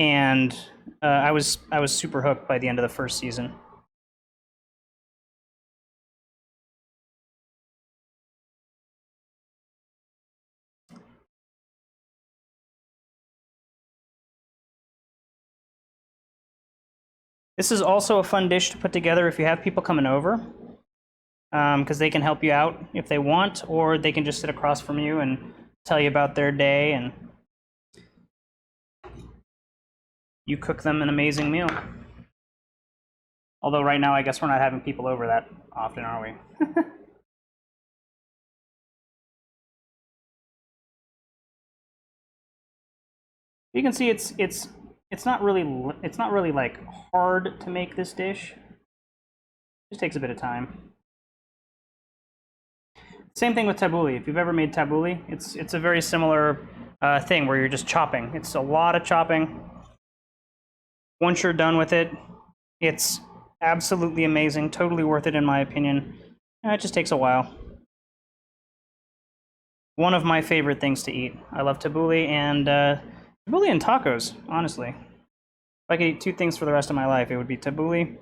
and I was super hooked by the end of the first season. This is also a fun dish to put together if you have people coming over. because they can help you out if they want, or they can just sit across from you and tell you about their day, and you cook them an amazing meal. Although right now, I guess we're not having people over that often, are we? You can see it's not really like hard to make this dish. It just takes a bit of time. Same thing with tabbouleh. If you've ever made tabbouleh, it's a very similar thing where you're just chopping. It's a lot of chopping. Once you're done with it, it's absolutely amazing, totally worth it in my opinion. It just takes a while. One of my favorite things to eat. I love tabbouleh and tacos, honestly. If I could eat two things for the rest of my life, it would be tabbouleh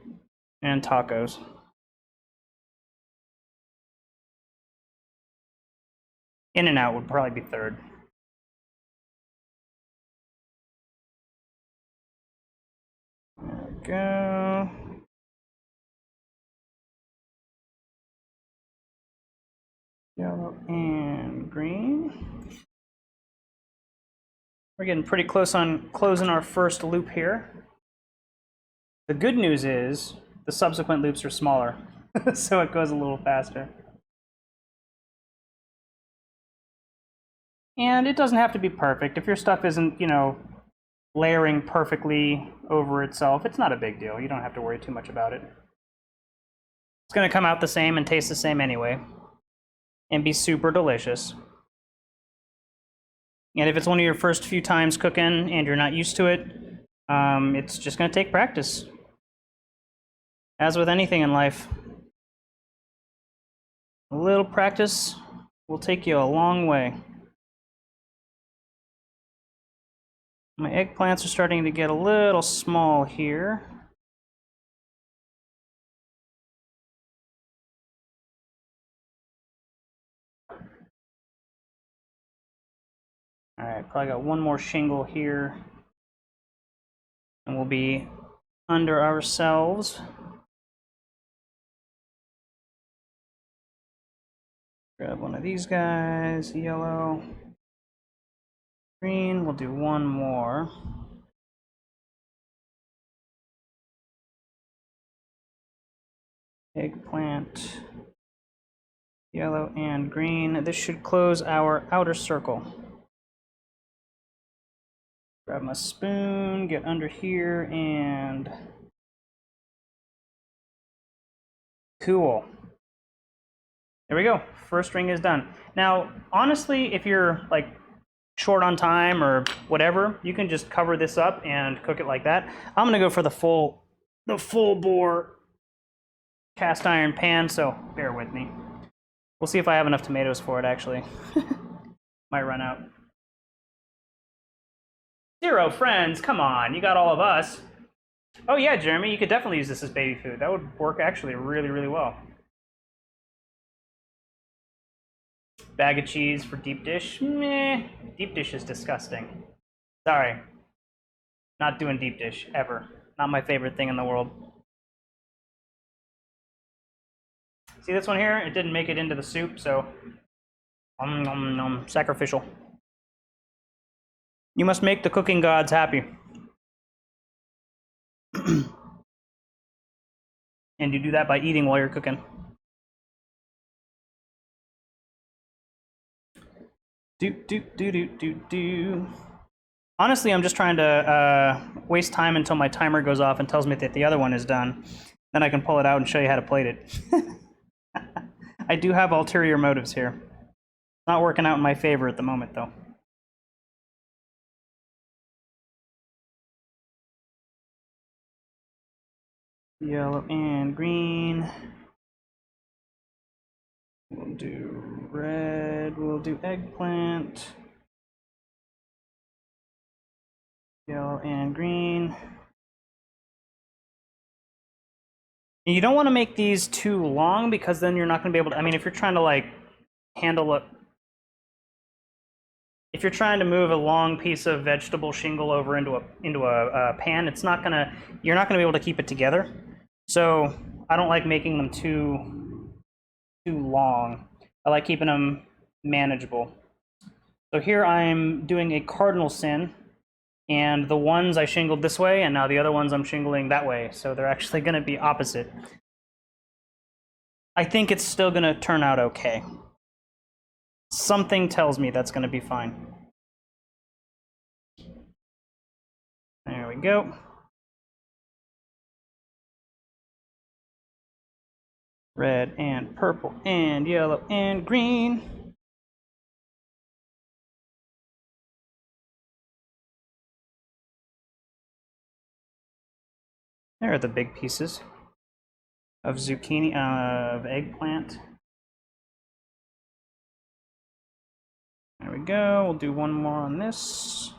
and tacos. In-N-Out would probably be third. There we go. Yellow and green. We're getting pretty close on closing our first loop here. The good news is the subsequent loops are smaller, so it goes a little faster. And it doesn't have to be perfect. If your stuff isn't, you know, layering perfectly over itself, it's not a big deal. You don't have to worry too much about it. It's going to come out the same and taste the same anyway, and be super delicious. And if it's one of your first few times cooking and you're not used to it, it's just going to take practice. As with anything in life, a little practice will take you a long way. My eggplants are starting to get a little small here. All right, probably got one more shingle here, and we'll be under ourselves. Grab one of these guys, yellow. Green, we'll do one more. Eggplant, yellow and green. This should close our outer circle. Grab my spoon, get under here, and cool. There we go. First ring is done. Now, honestly, if you're like short on time or whatever, you can just cover this up and cook it like that. I'm gonna go for the full bore cast iron pan, so bear with me. We'll see if I have enough tomatoes for it, actually. Might run out. 0 friends, come on, you got all of us. Oh yeah, Jeremy, you could definitely use this as baby food. That would work actually really, really well. Bag of cheese for deep dish? Meh, deep dish is disgusting. Sorry, not doing deep dish, ever. Not my favorite thing in the world. See this one here? It didn't make it into the soup, so sacrificial. You must make the cooking gods happy. And you do that by eating while you're cooking. Honestly, I'm just trying to waste time until my timer goes off and tells me that the other one is done. Then I can pull it out and show you how to plate it. I do have ulterior motives here. Not working out in my favor at the moment, though. Yellow and green. We'll do red. We'll do eggplant. Yellow and green. And you don't want to make these too long because then you're not going to be able to, I mean, if you're trying to like handle it, if you're trying to move a long piece of vegetable shingle over into a pan, it's not going to, you're not going to be able to keep it together. So I don't like making them too too long. I like keeping them manageable. So here I'm doing a cardinal sin, and the ones I shingled this way, and now the other ones I'm shingling that way. So they're actually going to be opposite. I think it's still going to turn out okay. Something tells me that's going to be fine. There we go. Red and purple and yellow and green. There are the big pieces of zucchini, of eggplant. There we go. We'll do one more on this.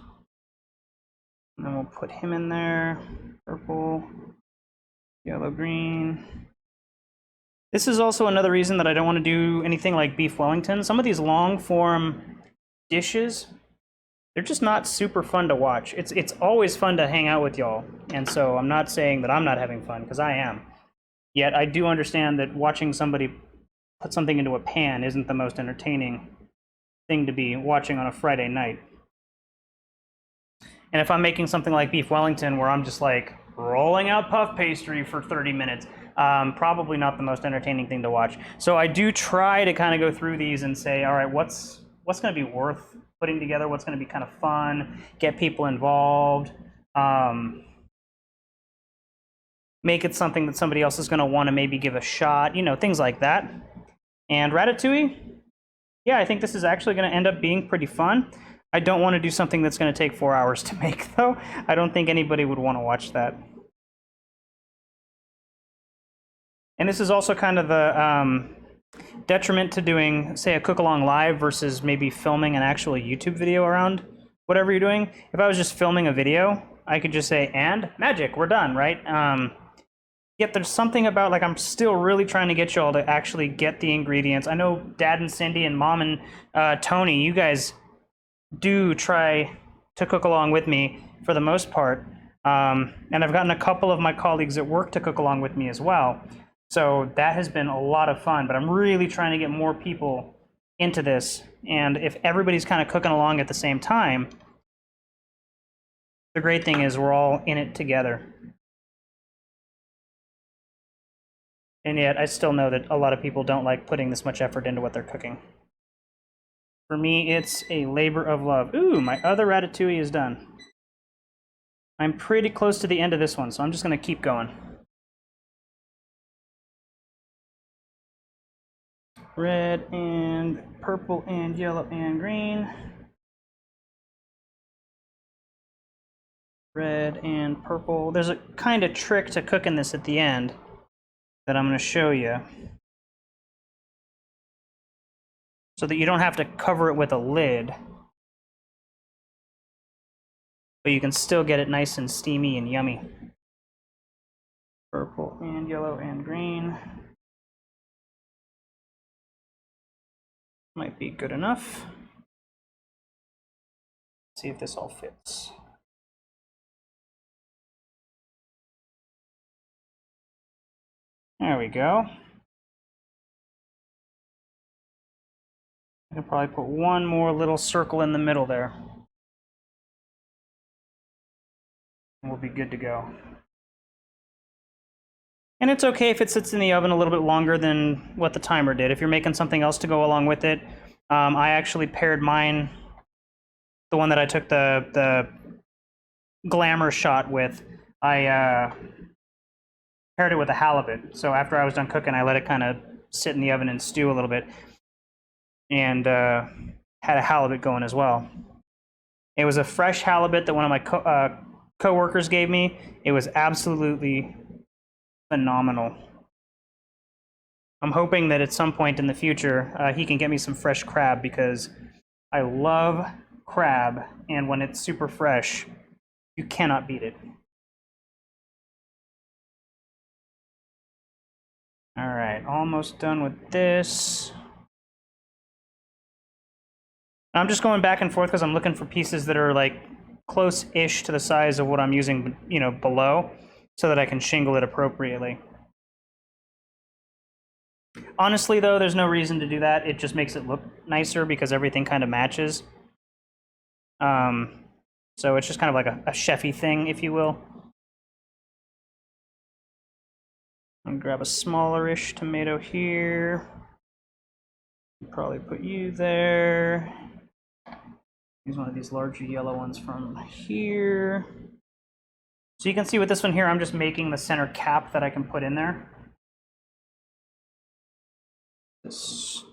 And then we'll put him in there. Purple, yellow, green. This is also another reason that I don't want to do anything like beef Wellington. Some of these long form dishes, they're just not super fun to watch. It's always fun to hang out with y'all. And so I'm not saying that I'm not having fun, because I am. Yet I do understand that watching somebody put something into a pan isn't the most entertaining thing to be watching on a Friday night. And if I'm making something like beef Wellington where I'm just like rolling out puff pastry for 30 minutes, probably not the most entertaining thing to watch. So I do try to kind of go through these and say, all right, what's going to be worth putting together? What's going to be kind of fun? Get people involved. Make it something that somebody else is going to want to maybe give a shot, you know, things like that. And Ratatouille, yeah, I think this is actually going to end up being pretty fun. I don't want to do something that's going to take 4 hours to make, though. I don't think anybody would want to watch that. And this is also kind of the detriment to doing, say, a cook-along live versus maybe filming an actual YouTube video around whatever you're doing. If I was just filming a video, I could just say, and magic, we're done, right? Yet there's something about, like, I'm still really trying to get y'all to actually get the ingredients. I know Dad and Cindy and Mom and Tony, you guys do try to cook along with me for the most part. And I've gotten a couple of my colleagues at work to cook along with me as well. So that has been a lot of fun, but I'm really trying to get more people into this. And if everybody's kind of cooking along at the same time, the great thing is we're all in it together. And yet I still know that a lot of people don't like putting this much effort into what they're cooking. For me, it's a labor of love. Ooh, my other ratatouille is done. I'm pretty close to the end of this one, so I'm just going to keep going. Red and purple and yellow and green. Red and purple. There's a kind of trick to cooking this at the end that I'm going to show you, so that you don't have to cover it with a lid, but you can still get it nice and steamy and yummy. Purple and yellow and green. Might be good enough. Let's see if this all fits. There we go. I can probably put one more little circle in the middle there. And we'll be good to go. And it's okay if it sits in the oven a little bit longer than what the timer did. If you're making something else to go along with it, I actually paired mine, the one that I took the glamour shot with, I paired it with a halibut. So after I was done cooking, I let it kind of sit in the oven and stew a little bit, and had a halibut going as well. It was a fresh halibut that one of my co-workers gave me. It was absolutely phenomenal. I'm hoping that at some point in the future he can get me some fresh crab, because I love crab, and when it's super fresh, you cannot beat it. All right, almost done with this. I'm just going back and forth because I'm looking for pieces that are like close-ish to the size of what I'm using, you know, below, so that I can shingle it appropriately. Honestly, though, there's no reason to do that. It just makes it look nicer because everything kind of matches. So it's just kind of like a chefy thing, if you will. I'm gonna grab a smaller-ish tomato here. Probably put you there. Use one of these larger yellow ones from here. So you can see with this one here, I'm just making the center cap that I can put in there. This.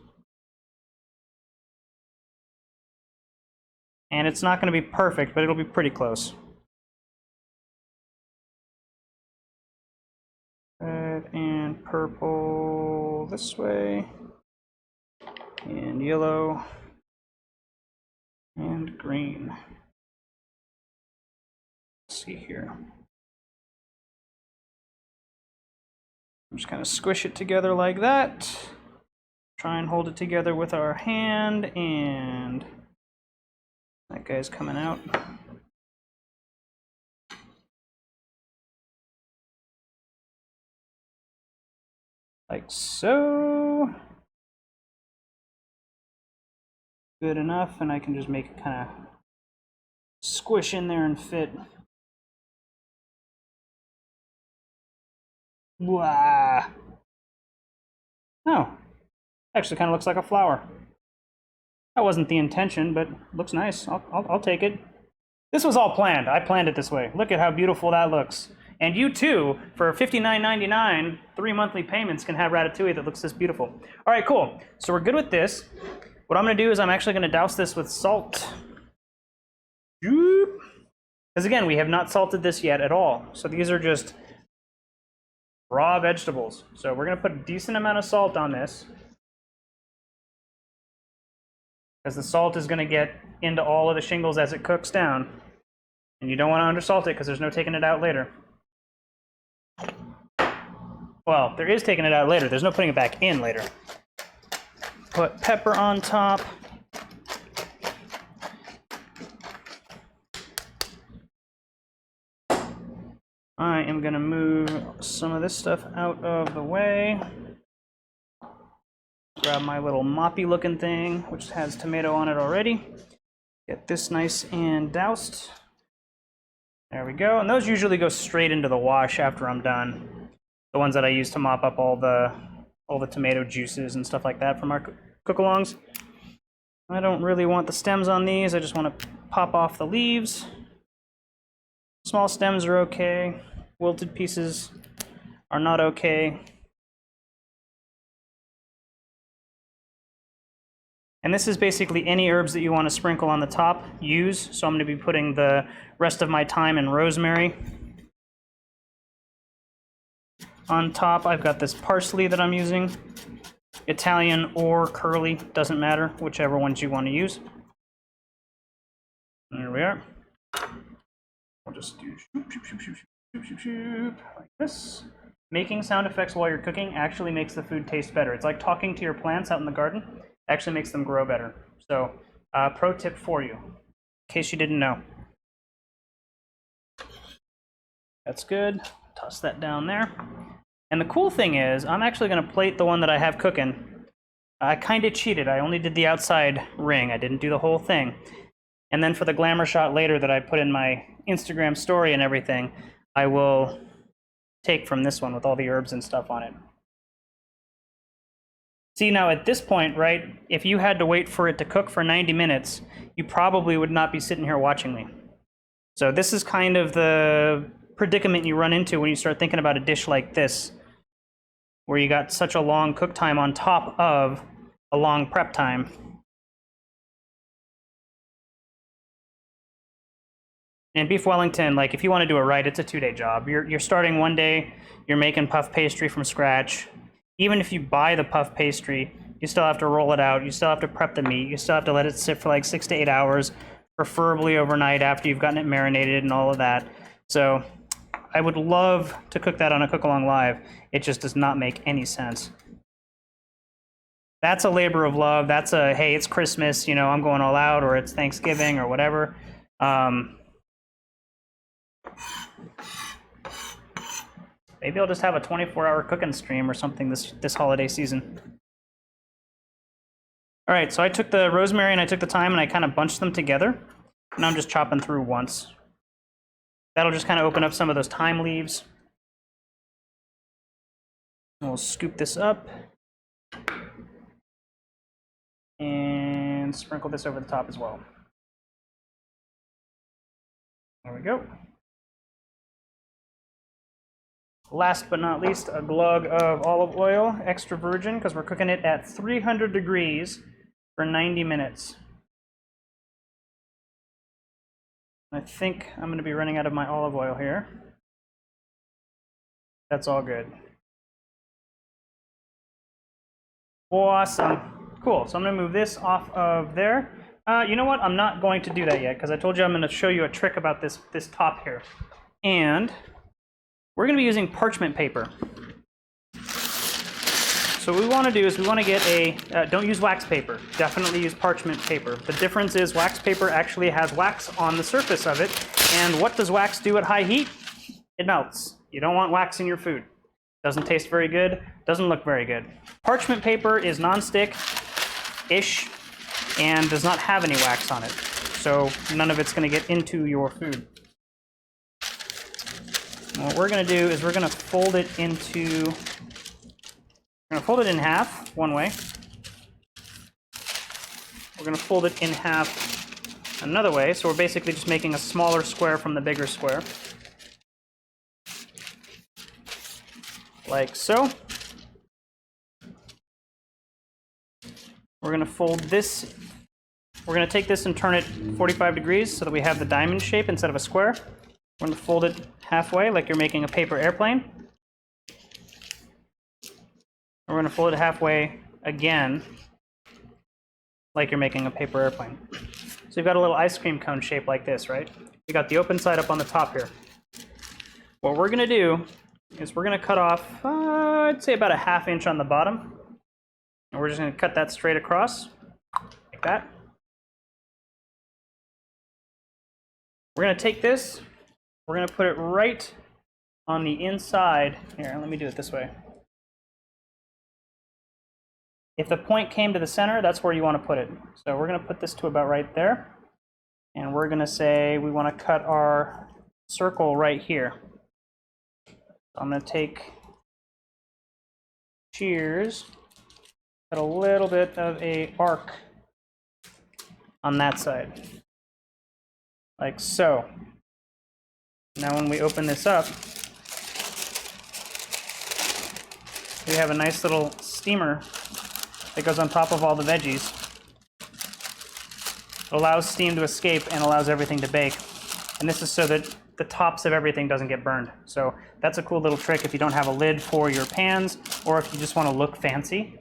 And it's not going to be perfect, but it'll be pretty close. Red and purple this way. And yellow. And green. Let's see here. Just kind of squish it together like that. Try and hold it together with our hand, and that guy's coming out. Like so. Good enough, and I can just make it kind of squish in there and fit. Wow. Oh, actually kind of looks like a flower. That wasn't the intention, but looks nice. I'll take it. This was all planned. I planned it this way. Look at how beautiful that looks. And you too, for $59.99, 3 monthly payments, can have ratatouille that looks this beautiful. All right, cool. So we're good with this. What I'm going to do is I'm actually going to douse this with salt. Because again, we have not salted this yet at all. So these are just raw vegetables. So we're going to put a decent amount of salt on this, because the salt is going to get into all of the shingles as it cooks down. And you don't want to undersalt it because there's no taking it out later. Well, there is taking it out later. There's no putting it back in later. Put pepper on top. I am going to move some of this stuff out of the way. Grab my little moppy looking thing, which has tomato on it already. Get this nice and doused. There we go. And those usually go straight into the wash after I'm done. The ones that I use to mop up all the tomato juices and stuff like that from our cook-alongs. I don't really want the stems on these. I just want to pop off the leaves. Small stems are okay. Wilted pieces are not okay. And this is basically any herbs that you want to sprinkle on the top, use. So I'm going to be putting the rest of my thyme and rosemary on top. I've got this parsley that I'm using. Italian or curly, doesn't matter, whichever ones you want to use. There we are. I'll just do shoop, shoop, shoop, shoop, shoop, shoop, shoop, like this. Making sound effects while you're cooking actually makes the food taste better. It's like talking to your plants out in the garden. Actually makes them grow better. So, pro tip for you, in case you didn't know. That's good. Toss that down there. And the cool thing is, I'm actually going to plate the one that I have cooking. I kind of cheated. I only did the outside ring. I didn't do the whole thing. And then for the glamour shot later that I put in my Instagram story and everything, I will take from this one with all the herbs and stuff on it. See, now at this point, right, if you had to wait for it to cook for 90 minutes, you probably would not be sitting here watching me. So this is kind of the predicament you run into when you start thinking about a dish like this, where you got such a long cook time on top of a long prep time. And beef Wellington, like if you want to do it right, it's a 2-day job. You're starting one day, you're making puff pastry from scratch. Even if you buy the puff pastry, you still have to roll it out, you still have to prep the meat, you still have to let it sit for like 6 to 8 hours, preferably overnight after you've gotten it marinated and all of that. So I would love to cook that on a Cook Along Live. It just does not make any sense. That's a labor of love. That's a, hey, it's Christmas, you know, I'm going all out, or it's Thanksgiving or whatever. Maybe I'll just have a 24-hour cooking stream or something this holiday season. All right, so I took the rosemary and I took the thyme and I kind of bunched them together. Now I'm just chopping through once. That'll just kind of open up some of those thyme leaves. And we'll scoop this up and sprinkle this over the top as well. There we go. Last but not least, a glug of olive oil, extra virgin, because we're cooking it at 300 degrees for 90 minutes. I think I'm going to be running out of my olive oil here. That's all good. Awesome. Cool. So I'm going to move this off of there. You know what? I'm not going to do that yet because I told you I'm going to show you a trick about this top here. And we're going to be using parchment paper. So what we want to do is we want to get a, don't use wax paper. Definitely use parchment paper. The difference is wax paper actually has wax on the surface of it. And what does wax do at high heat? It melts. You don't want wax in your food. Doesn't taste very good. Doesn't look very good. Parchment paper is non-stick-ish and does not have any wax on it. So none of it's going to get into your food. And what we're going to do is we're going to fold it into, we're going to fold it in half one way. We're going to fold it in half another way. So we're basically just making a smaller square from the bigger square. Like so. We're going to fold this. We're going to take this and turn it 45 degrees so that we have the diamond shape instead of a square. We're going to fold it halfway like you're making a paper airplane. We're going to fold it halfway again like you're making a paper airplane. So you've got a little ice cream cone shape like this, right? You got the open side up on the top here. What we're going to do is we're going to cut off, I'd say about a ½ inch on the bottom. And we're just going to cut that straight across, like that. We're going to take this, we're going to put it right on the inside. Here, let me do it this way. If the point came to the center, that's where you want to put it. So we're going to put this to about right there. And we're going to say we want to cut our circle right here. I'm going to take shears, cut a little bit of a arc on that side, like so. Now when we open this up, we have a nice little steamer that goes on top of all the veggies. It allows steam to escape and allows everything to bake. And this is so that the tops of everything doesn't get burned. So that's a cool little trick if you don't have a lid for your pans, or if you just want to look fancy.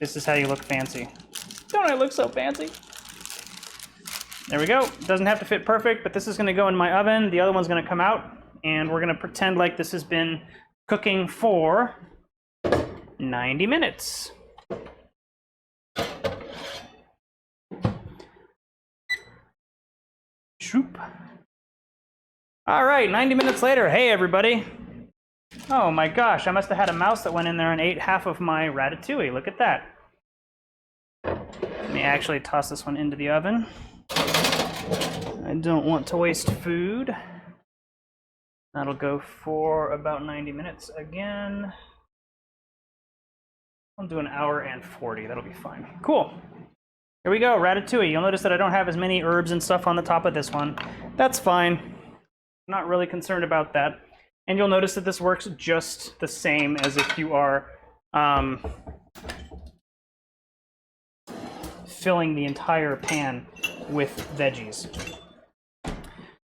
This is how you look fancy. Don't I look so fancy? There we go. Doesn't have to fit perfect, but this is going to go in my oven. The other one's going to come out, and we're going to pretend like this has been cooking for 90 minutes. Shoop. All right, 90 minutes later. Hey, everybody. Oh my gosh, I must have had a mouse that went in there and ate half of my ratatouille. Look at that. Let me actually toss this one into the oven. I don't want to waste food. That'll go for about 90 minutes again. I'll do an hour and 40. That'll be fine. Cool. Here we go, ratatouille. You'll notice that I don't have as many herbs and stuff on the top of this one. That's fine. I'm not really concerned about that. And you'll notice that this works just the same as if you are filling the entire pan with veggies.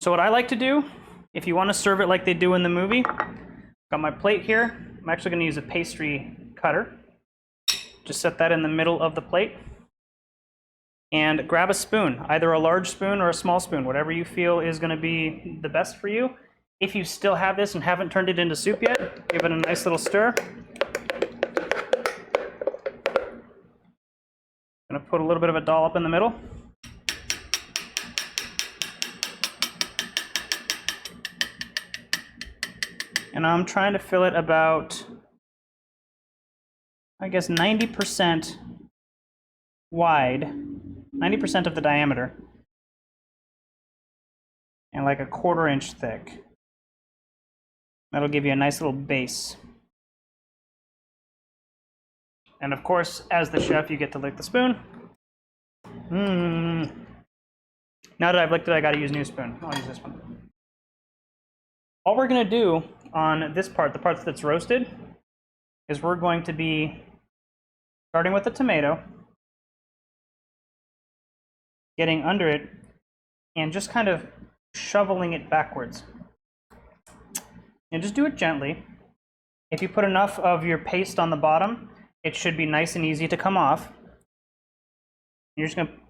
So what I like to do, if you want to serve it like they do in the movie, got my plate here. I'm actually going to use a pastry cutter. Just set that in the middle of the plate. And grab a spoon, either a large spoon or a small spoon, whatever you feel is going to be the best for you. If you still have this and haven't turned it into soup yet, give it a nice little stir. I'm going to put a little bit of a dollop in the middle. And I'm trying to fill it about, I guess, 90% wide, 90% of the diameter, and like a 1/4 inch thick. That'll give you a nice little base. And of course, as the chef, you get to lick the spoon. Now that I've licked it, I gotta use a new spoon. I'll use this one. All we're gonna do on this part, the part that's roasted, is we're going to be starting with the tomato, getting under it, and just kind of shoveling it backwards. And just do it gently. If you put enough of your paste on the bottom, it should be nice and easy to come off. You're just gonna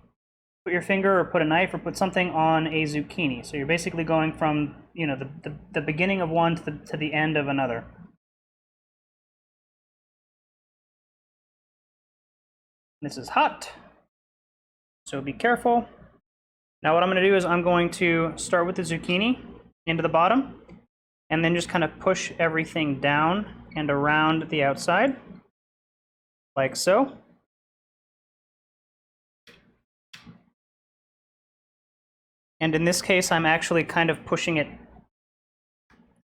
put your finger or put a knife or put something on a zucchini. So you're basically going from, you know, the beginning of one to the end of another. This is hot, so be careful. Now what I'm going to do is I'm going to start with the zucchini into the bottom, and then just kind of push everything down and around the outside, like so. And in this case, I'm actually kind of pushing it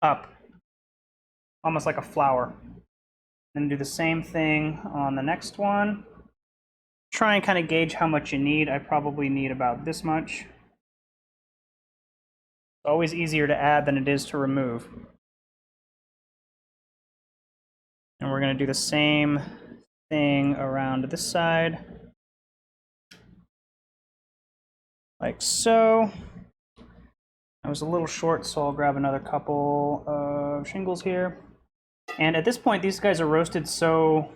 up, almost like a flower. Then do the same thing on the next one. Try and kind of gauge how much you need. I probably need about this much. It's always easier to add than it is to remove. And we're going to do the same thing around this side, like so. I was a little short, so I'll grab another couple of shingles here. And at this point, these guys are roasted so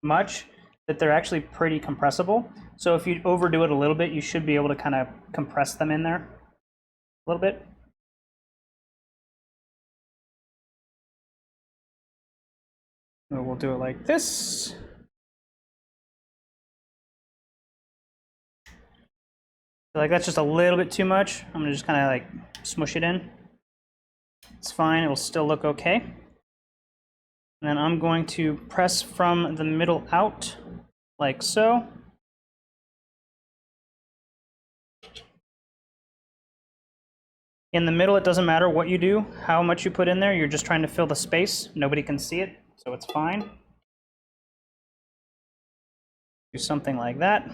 much that they're actually pretty compressible. So if you overdo it a little bit, you should be able to kind of compress them in there a little bit. And we'll do it like this. Like that's just a little bit too much. I'm gonna just kind of like smush it in. It's fine, it will still look okay. And then I'm going to press from the middle out, like so. In the middle, it doesn't matter what you do, how much you put in there, you're just trying to fill the space. Nobody can see it, so it's fine. Do something like that.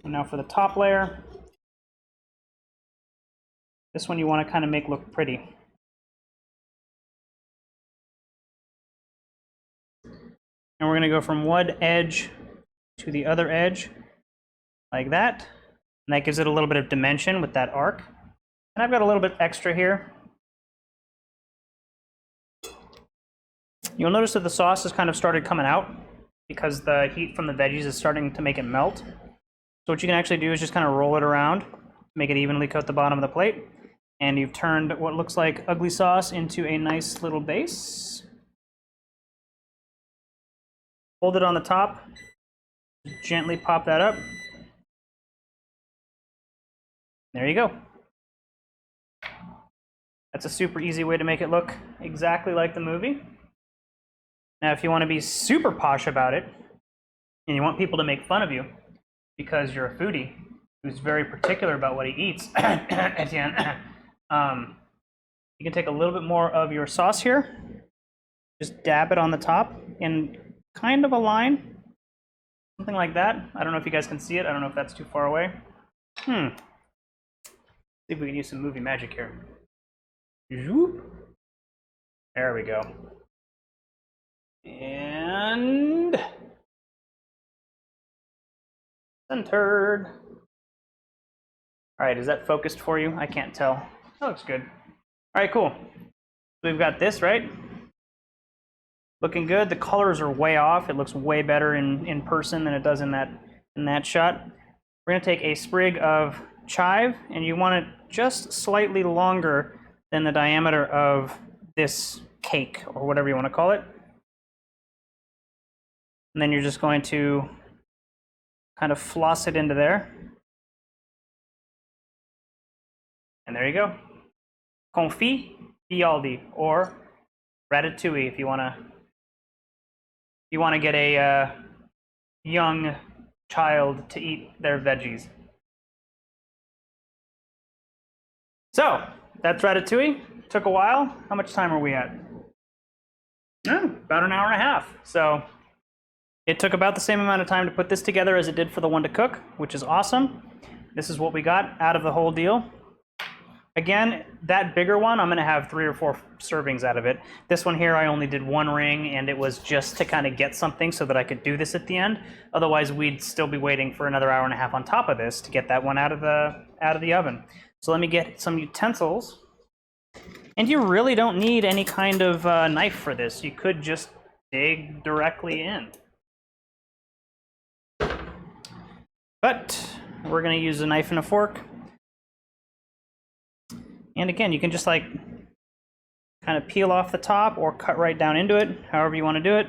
And now for the top layer. This one you want to kind of make look pretty. And we're going to go from one edge to the other edge, like that. And that gives it a little bit of dimension with that arc. And I've got a little bit extra here. You'll notice that the sauce has kind of started coming out because the heat from the veggies is starting to make it melt. So what you can actually do is just kind of roll it around, make it evenly coat the bottom of the plate. And you've turned what looks like ugly sauce into a nice little base. Hold it on the top, gently pop that up. There you go. That's a super easy way to make it look exactly like the movie. Now, if you want to be super posh about it, and you want people to make fun of you because you're a foodie who's very particular about what he eats, Etienne, you can take a little bit more of your sauce here, just dab it on the top in kind of a line, something like that. I don't know if you guys can see it. I don't know if that's too far away. See if we can use some movie magic here. Zoop. There we go. And centered. All right, is that focused for you? I can't tell. That looks good. All right, cool. We've got this, right? Looking good. The colors are way off. It looks way better in person than it does in that shot. We're gonna take a sprig of chive, and you want it just slightly longer than the diameter of this cake, or whatever you want to call it. And then you're just going to kind of floss it into there. And there you go. Confít Byaldi, or Ratatouille if you want to You want to get a young child to eat their veggies. So that's Ratatouille. Took a while. How much time are we at? About an hour and a half. So it took about the same amount of time to put this together as it did for the one to cook, which is awesome. This is what we got out of the whole deal. Again, that bigger one, I'm going to have 3 or 4 servings out of it. This one here, I only did 1 ring, and it was just to kind of get something so that I could do this at the end. Otherwise, we'd still be waiting for another hour and a half on top of this to get that one out of the oven. So let me get some utensils. And you really don't need any kind of knife for this. You could just dig directly in. But we're going to use a knife and a fork. And again, you can just like kind of peel off the top or cut right down into it, however you want to do it.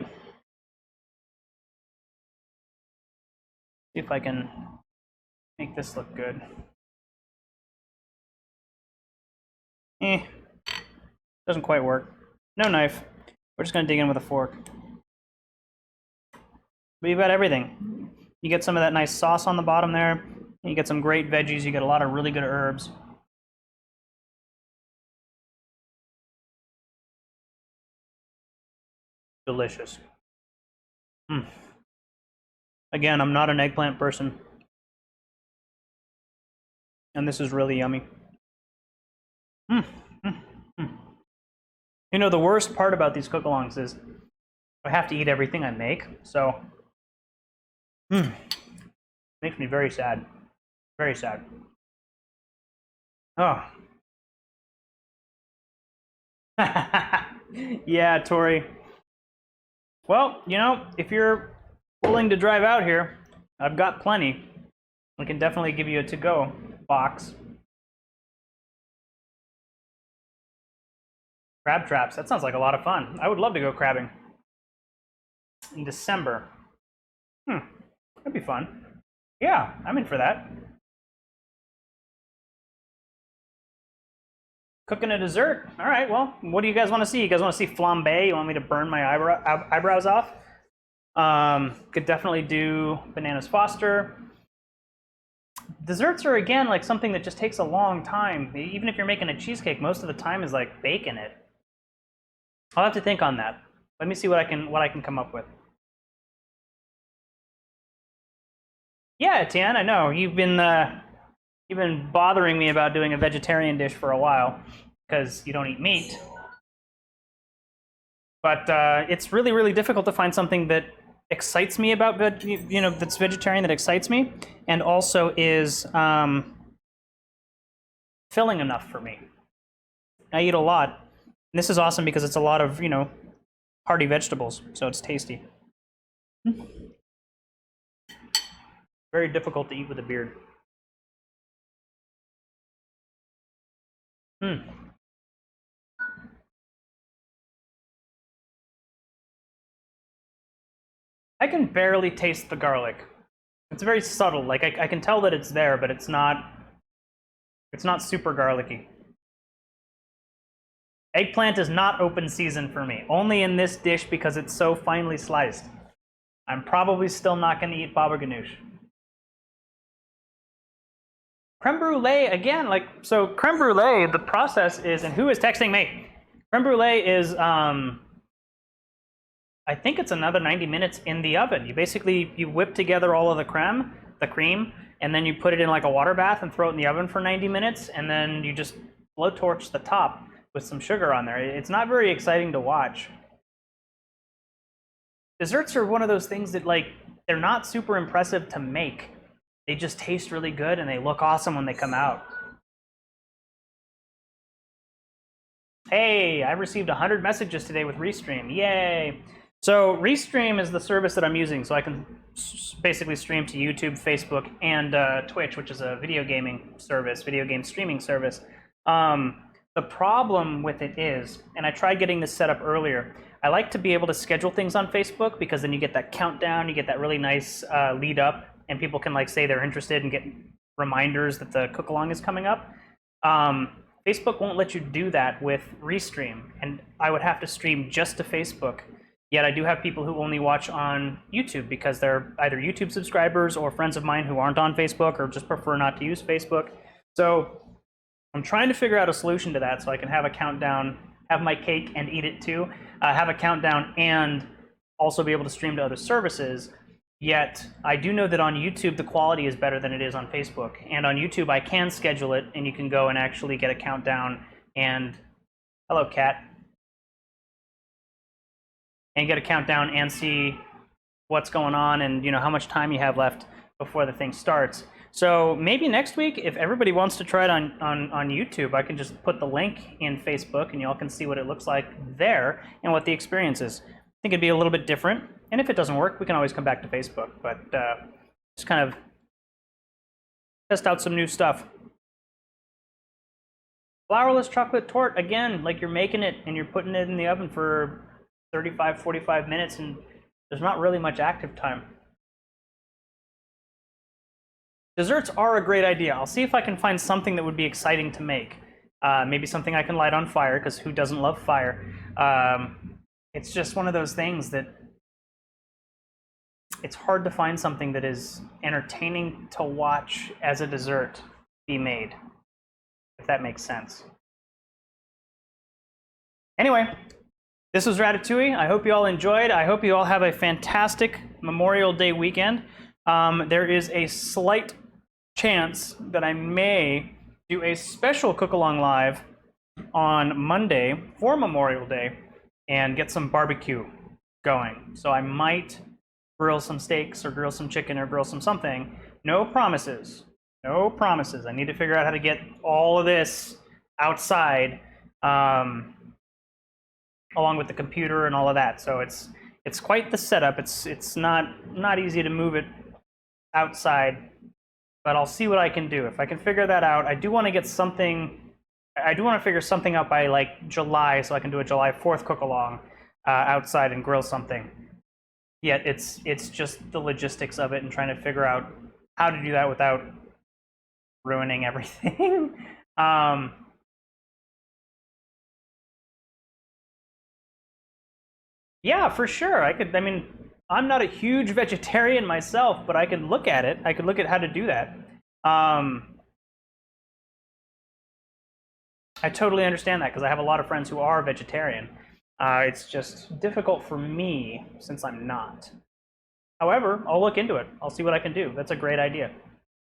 See if I can make this look good. Doesn't quite work. No knife. We're just going to dig in with a fork. But you've got everything. You get some of that nice sauce on the bottom there. You get some great veggies. You get a lot of really good herbs. Delicious. Again, I'm not an eggplant person. And this is really yummy. You know, the worst part about these cook-alongs is I have to eat everything I make, so makes me very sad. Very sad. Oh. Yeah, Tori. Well, you know, if you're willing to drive out here, I've got plenty. I can definitely give you a to-go box. Crab traps, that sounds like a lot of fun. I would love to go crabbing in December. That'd be fun. Yeah, I'm in for that. Cooking a dessert. All right, well, what do you guys want to see? You guys want to see flambe? You want me to burn my eyebrows off? Could definitely do bananas Foster. Desserts are, again, like something that just takes a long time. Even if you're making a cheesecake, most of the time is like baking it. I'll have to think on that. Let me see what I can come up with. Yeah, Etienne, I know you've been bothering me about doing a vegetarian dish for a while because you don't eat meat. But it's really, really difficult to find something that excites me about that's vegetarian, that excites me, and also is filling enough for me. I eat a lot. And this is awesome because it's a lot of, hearty vegetables, so it's tasty. Very difficult to eat with a beard. I can barely taste the garlic. It's very subtle. Like I can tell that it's there, but it's not super garlicky. Eggplant is not open season for me. Only in this dish because it's so finely sliced. I'm probably still not going to eat baba ganoush. Creme brulee, again, so creme brulee, the process is, and who is texting me? Creme brulee is, I think it's another 90 minutes in the oven. You whip together all of the cream, and then you put it in like a water bath and throw it in the oven for 90 minutes, and then you just blowtorch the top with some sugar on there. It's not very exciting to watch. Desserts are one of those things that, they're not super impressive to make. They just taste really good and they look awesome when they come out. Hey, I received 100 messages today with Restream. Yay! So Restream is the service that I'm using, so I can basically stream to YouTube, Facebook, and Twitch, which is a video game streaming service. The problem with it is, and I tried getting this set up earlier, I like to be able to schedule things on Facebook because then you get that countdown, you get that really nice lead up, and people can say they're interested and get reminders that the cook along is coming up. Facebook won't let you do that with Restream, and I would have to stream just to Facebook. Yet I do have people who only watch on YouTube because they're either YouTube subscribers or friends of mine who aren't on Facebook or just prefer not to use Facebook. So I'm trying to figure out a solution to that so I can have a countdown, have my cake and eat it too, have a countdown and also be able to stream to other services. Yet I do know that on YouTube the quality is better than it is on Facebook. And on YouTube I can schedule it and you can go and actually get a countdown and, hello cat, and get a countdown and see what's going on and how much time you have left before the thing starts. So maybe next week, if everybody wants to try it on YouTube, I can just put the link in Facebook and y'all can see what it looks like there and what the experience is. I think it'd be a little bit different. And if it doesn't work, we can always come back to Facebook. But just kind of test out some new stuff. Flourless chocolate torte, again, like you're making it and you're putting it in the oven for 35, 45 minutes and there's not really much active time. Desserts are a great idea. I'll see if I can find something that would be exciting to make. Maybe something I can light on fire, because who doesn't love fire? It's just one of those things that it's hard to find something that is entertaining to watch as a dessert be made, if that makes sense. Anyway, this was Ratatouille. I hope you all enjoyed. I hope you all have a fantastic Memorial Day weekend. There is a slight chance that I may do a special cook-along live on Monday for Memorial Day and get some barbecue going. So I might grill some steaks or grill some chicken or grill some something. No promises. No promises. I need to figure out how to get all of this outside along with the computer and all of that. So it's quite the setup. It's not easy to move it outside, but I'll see what I can do. If I can figure that out, I do want to get something. I do want to figure something out by like July, so I can do a July 4th cook-along outside and grill something. Yet it's just the logistics of it and trying to figure out how to do that without ruining everything. Yeah, for sure. I mean, I'm not a huge vegetarian myself, but I could look at it. I could look at how to do that. I totally understand that because I have a lot of friends who are vegetarian. It's just difficult for me since I'm not. However, I'll look into it. I'll see what I can do. That's a great idea.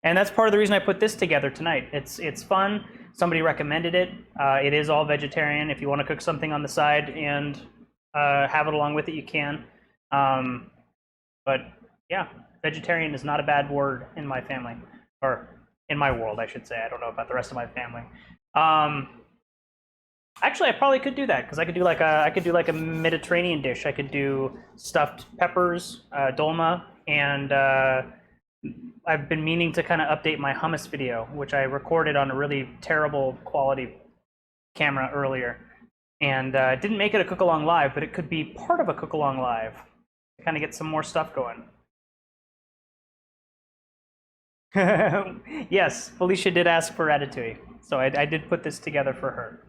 And that's part of the reason I put this together tonight. It's fun. Somebody recommended it. It is all vegetarian. If you want to cook something on the side and have it along with it, you can. But yeah, vegetarian is not a bad word in my family, or in my world, I should say. I don't know about the rest of my family. Actually, I probably could do that because I could do like a Mediterranean dish. I could do stuffed peppers, dolma, and I've been meaning to kind of update my hummus video, which I recorded on a really terrible quality camera earlier. And didn't make it a cook-along live, but it could be part of a cook-along live to kind of get some more stuff going. Yes, Felicia did ask for Ratatouille, so I did put this together for her.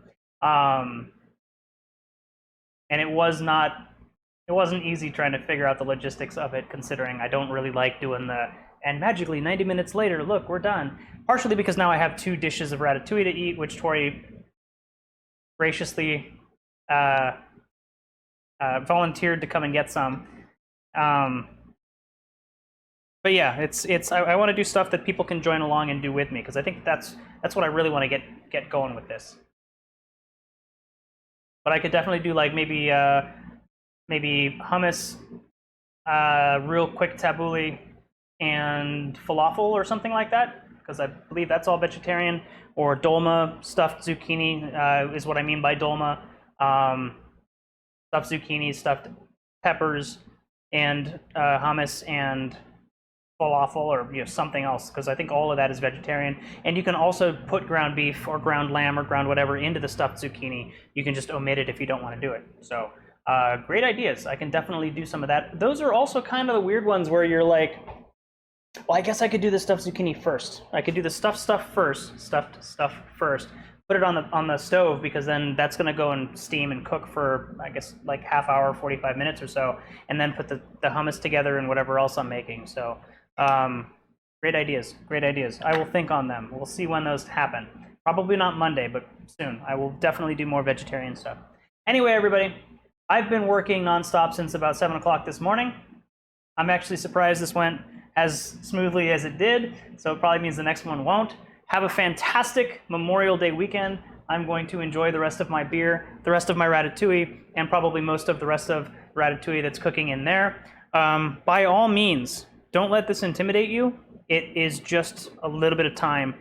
And it wasn't easy trying to figure out the logistics of it, considering I don't really like doing and magically 90 minutes later, look, we're done. Partially because now I have 2 dishes of Ratatouille to eat, which Tori graciously volunteered to come and get some. But yeah, I want to do stuff that people can join along and do with me, because I think that's what I really want to get going with this. But I could definitely do like maybe hummus, real quick tabbouleh, and falafel or something like that, because I believe that's all vegetarian. Or dolma, stuffed zucchini is what I mean by dolma. Stuffed zucchini, stuffed peppers, and hummus and falafel, or something else, because I think all of that is vegetarian. And you can also put ground beef or ground lamb or ground whatever into the stuffed zucchini. You can just omit it if you don't want to do it. So great ideas. I can definitely do some of that. Those are also kind of the weird ones where you're like, well, I guess I could do the stuffed zucchini first. I could do the stuffed stuff first, put it on the stove, because then that's going to go and steam and cook for, I guess, like half hour, 45 minutes or so, and then put the hummus together and whatever else I'm making. So great ideas, great ideas. I will think on them. We'll see when those happen. Probably not Monday, but soon. I will definitely do more vegetarian stuff. Anyway, everybody, I've been working nonstop since about 7 o'clock this morning. I'm actually surprised this went as smoothly as it did, so it probably means the next one won't. Have a fantastic Memorial Day weekend. I'm going to enjoy the rest of my beer, the rest of my ratatouille, and probably most of the rest of ratatouille that's cooking in there. By all means, don't let this intimidate you. It is just a little bit of time,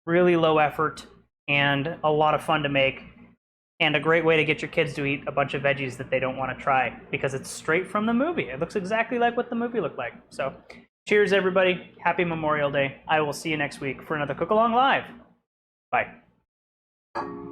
really low effort, and a lot of fun to make, and a great way to get your kids to eat a bunch of veggies that they don't want to try, because it's straight from the movie. It looks exactly like what the movie looked like. So cheers, everybody. Happy Memorial Day. I will see you next week for another Cook Along Live. Bye.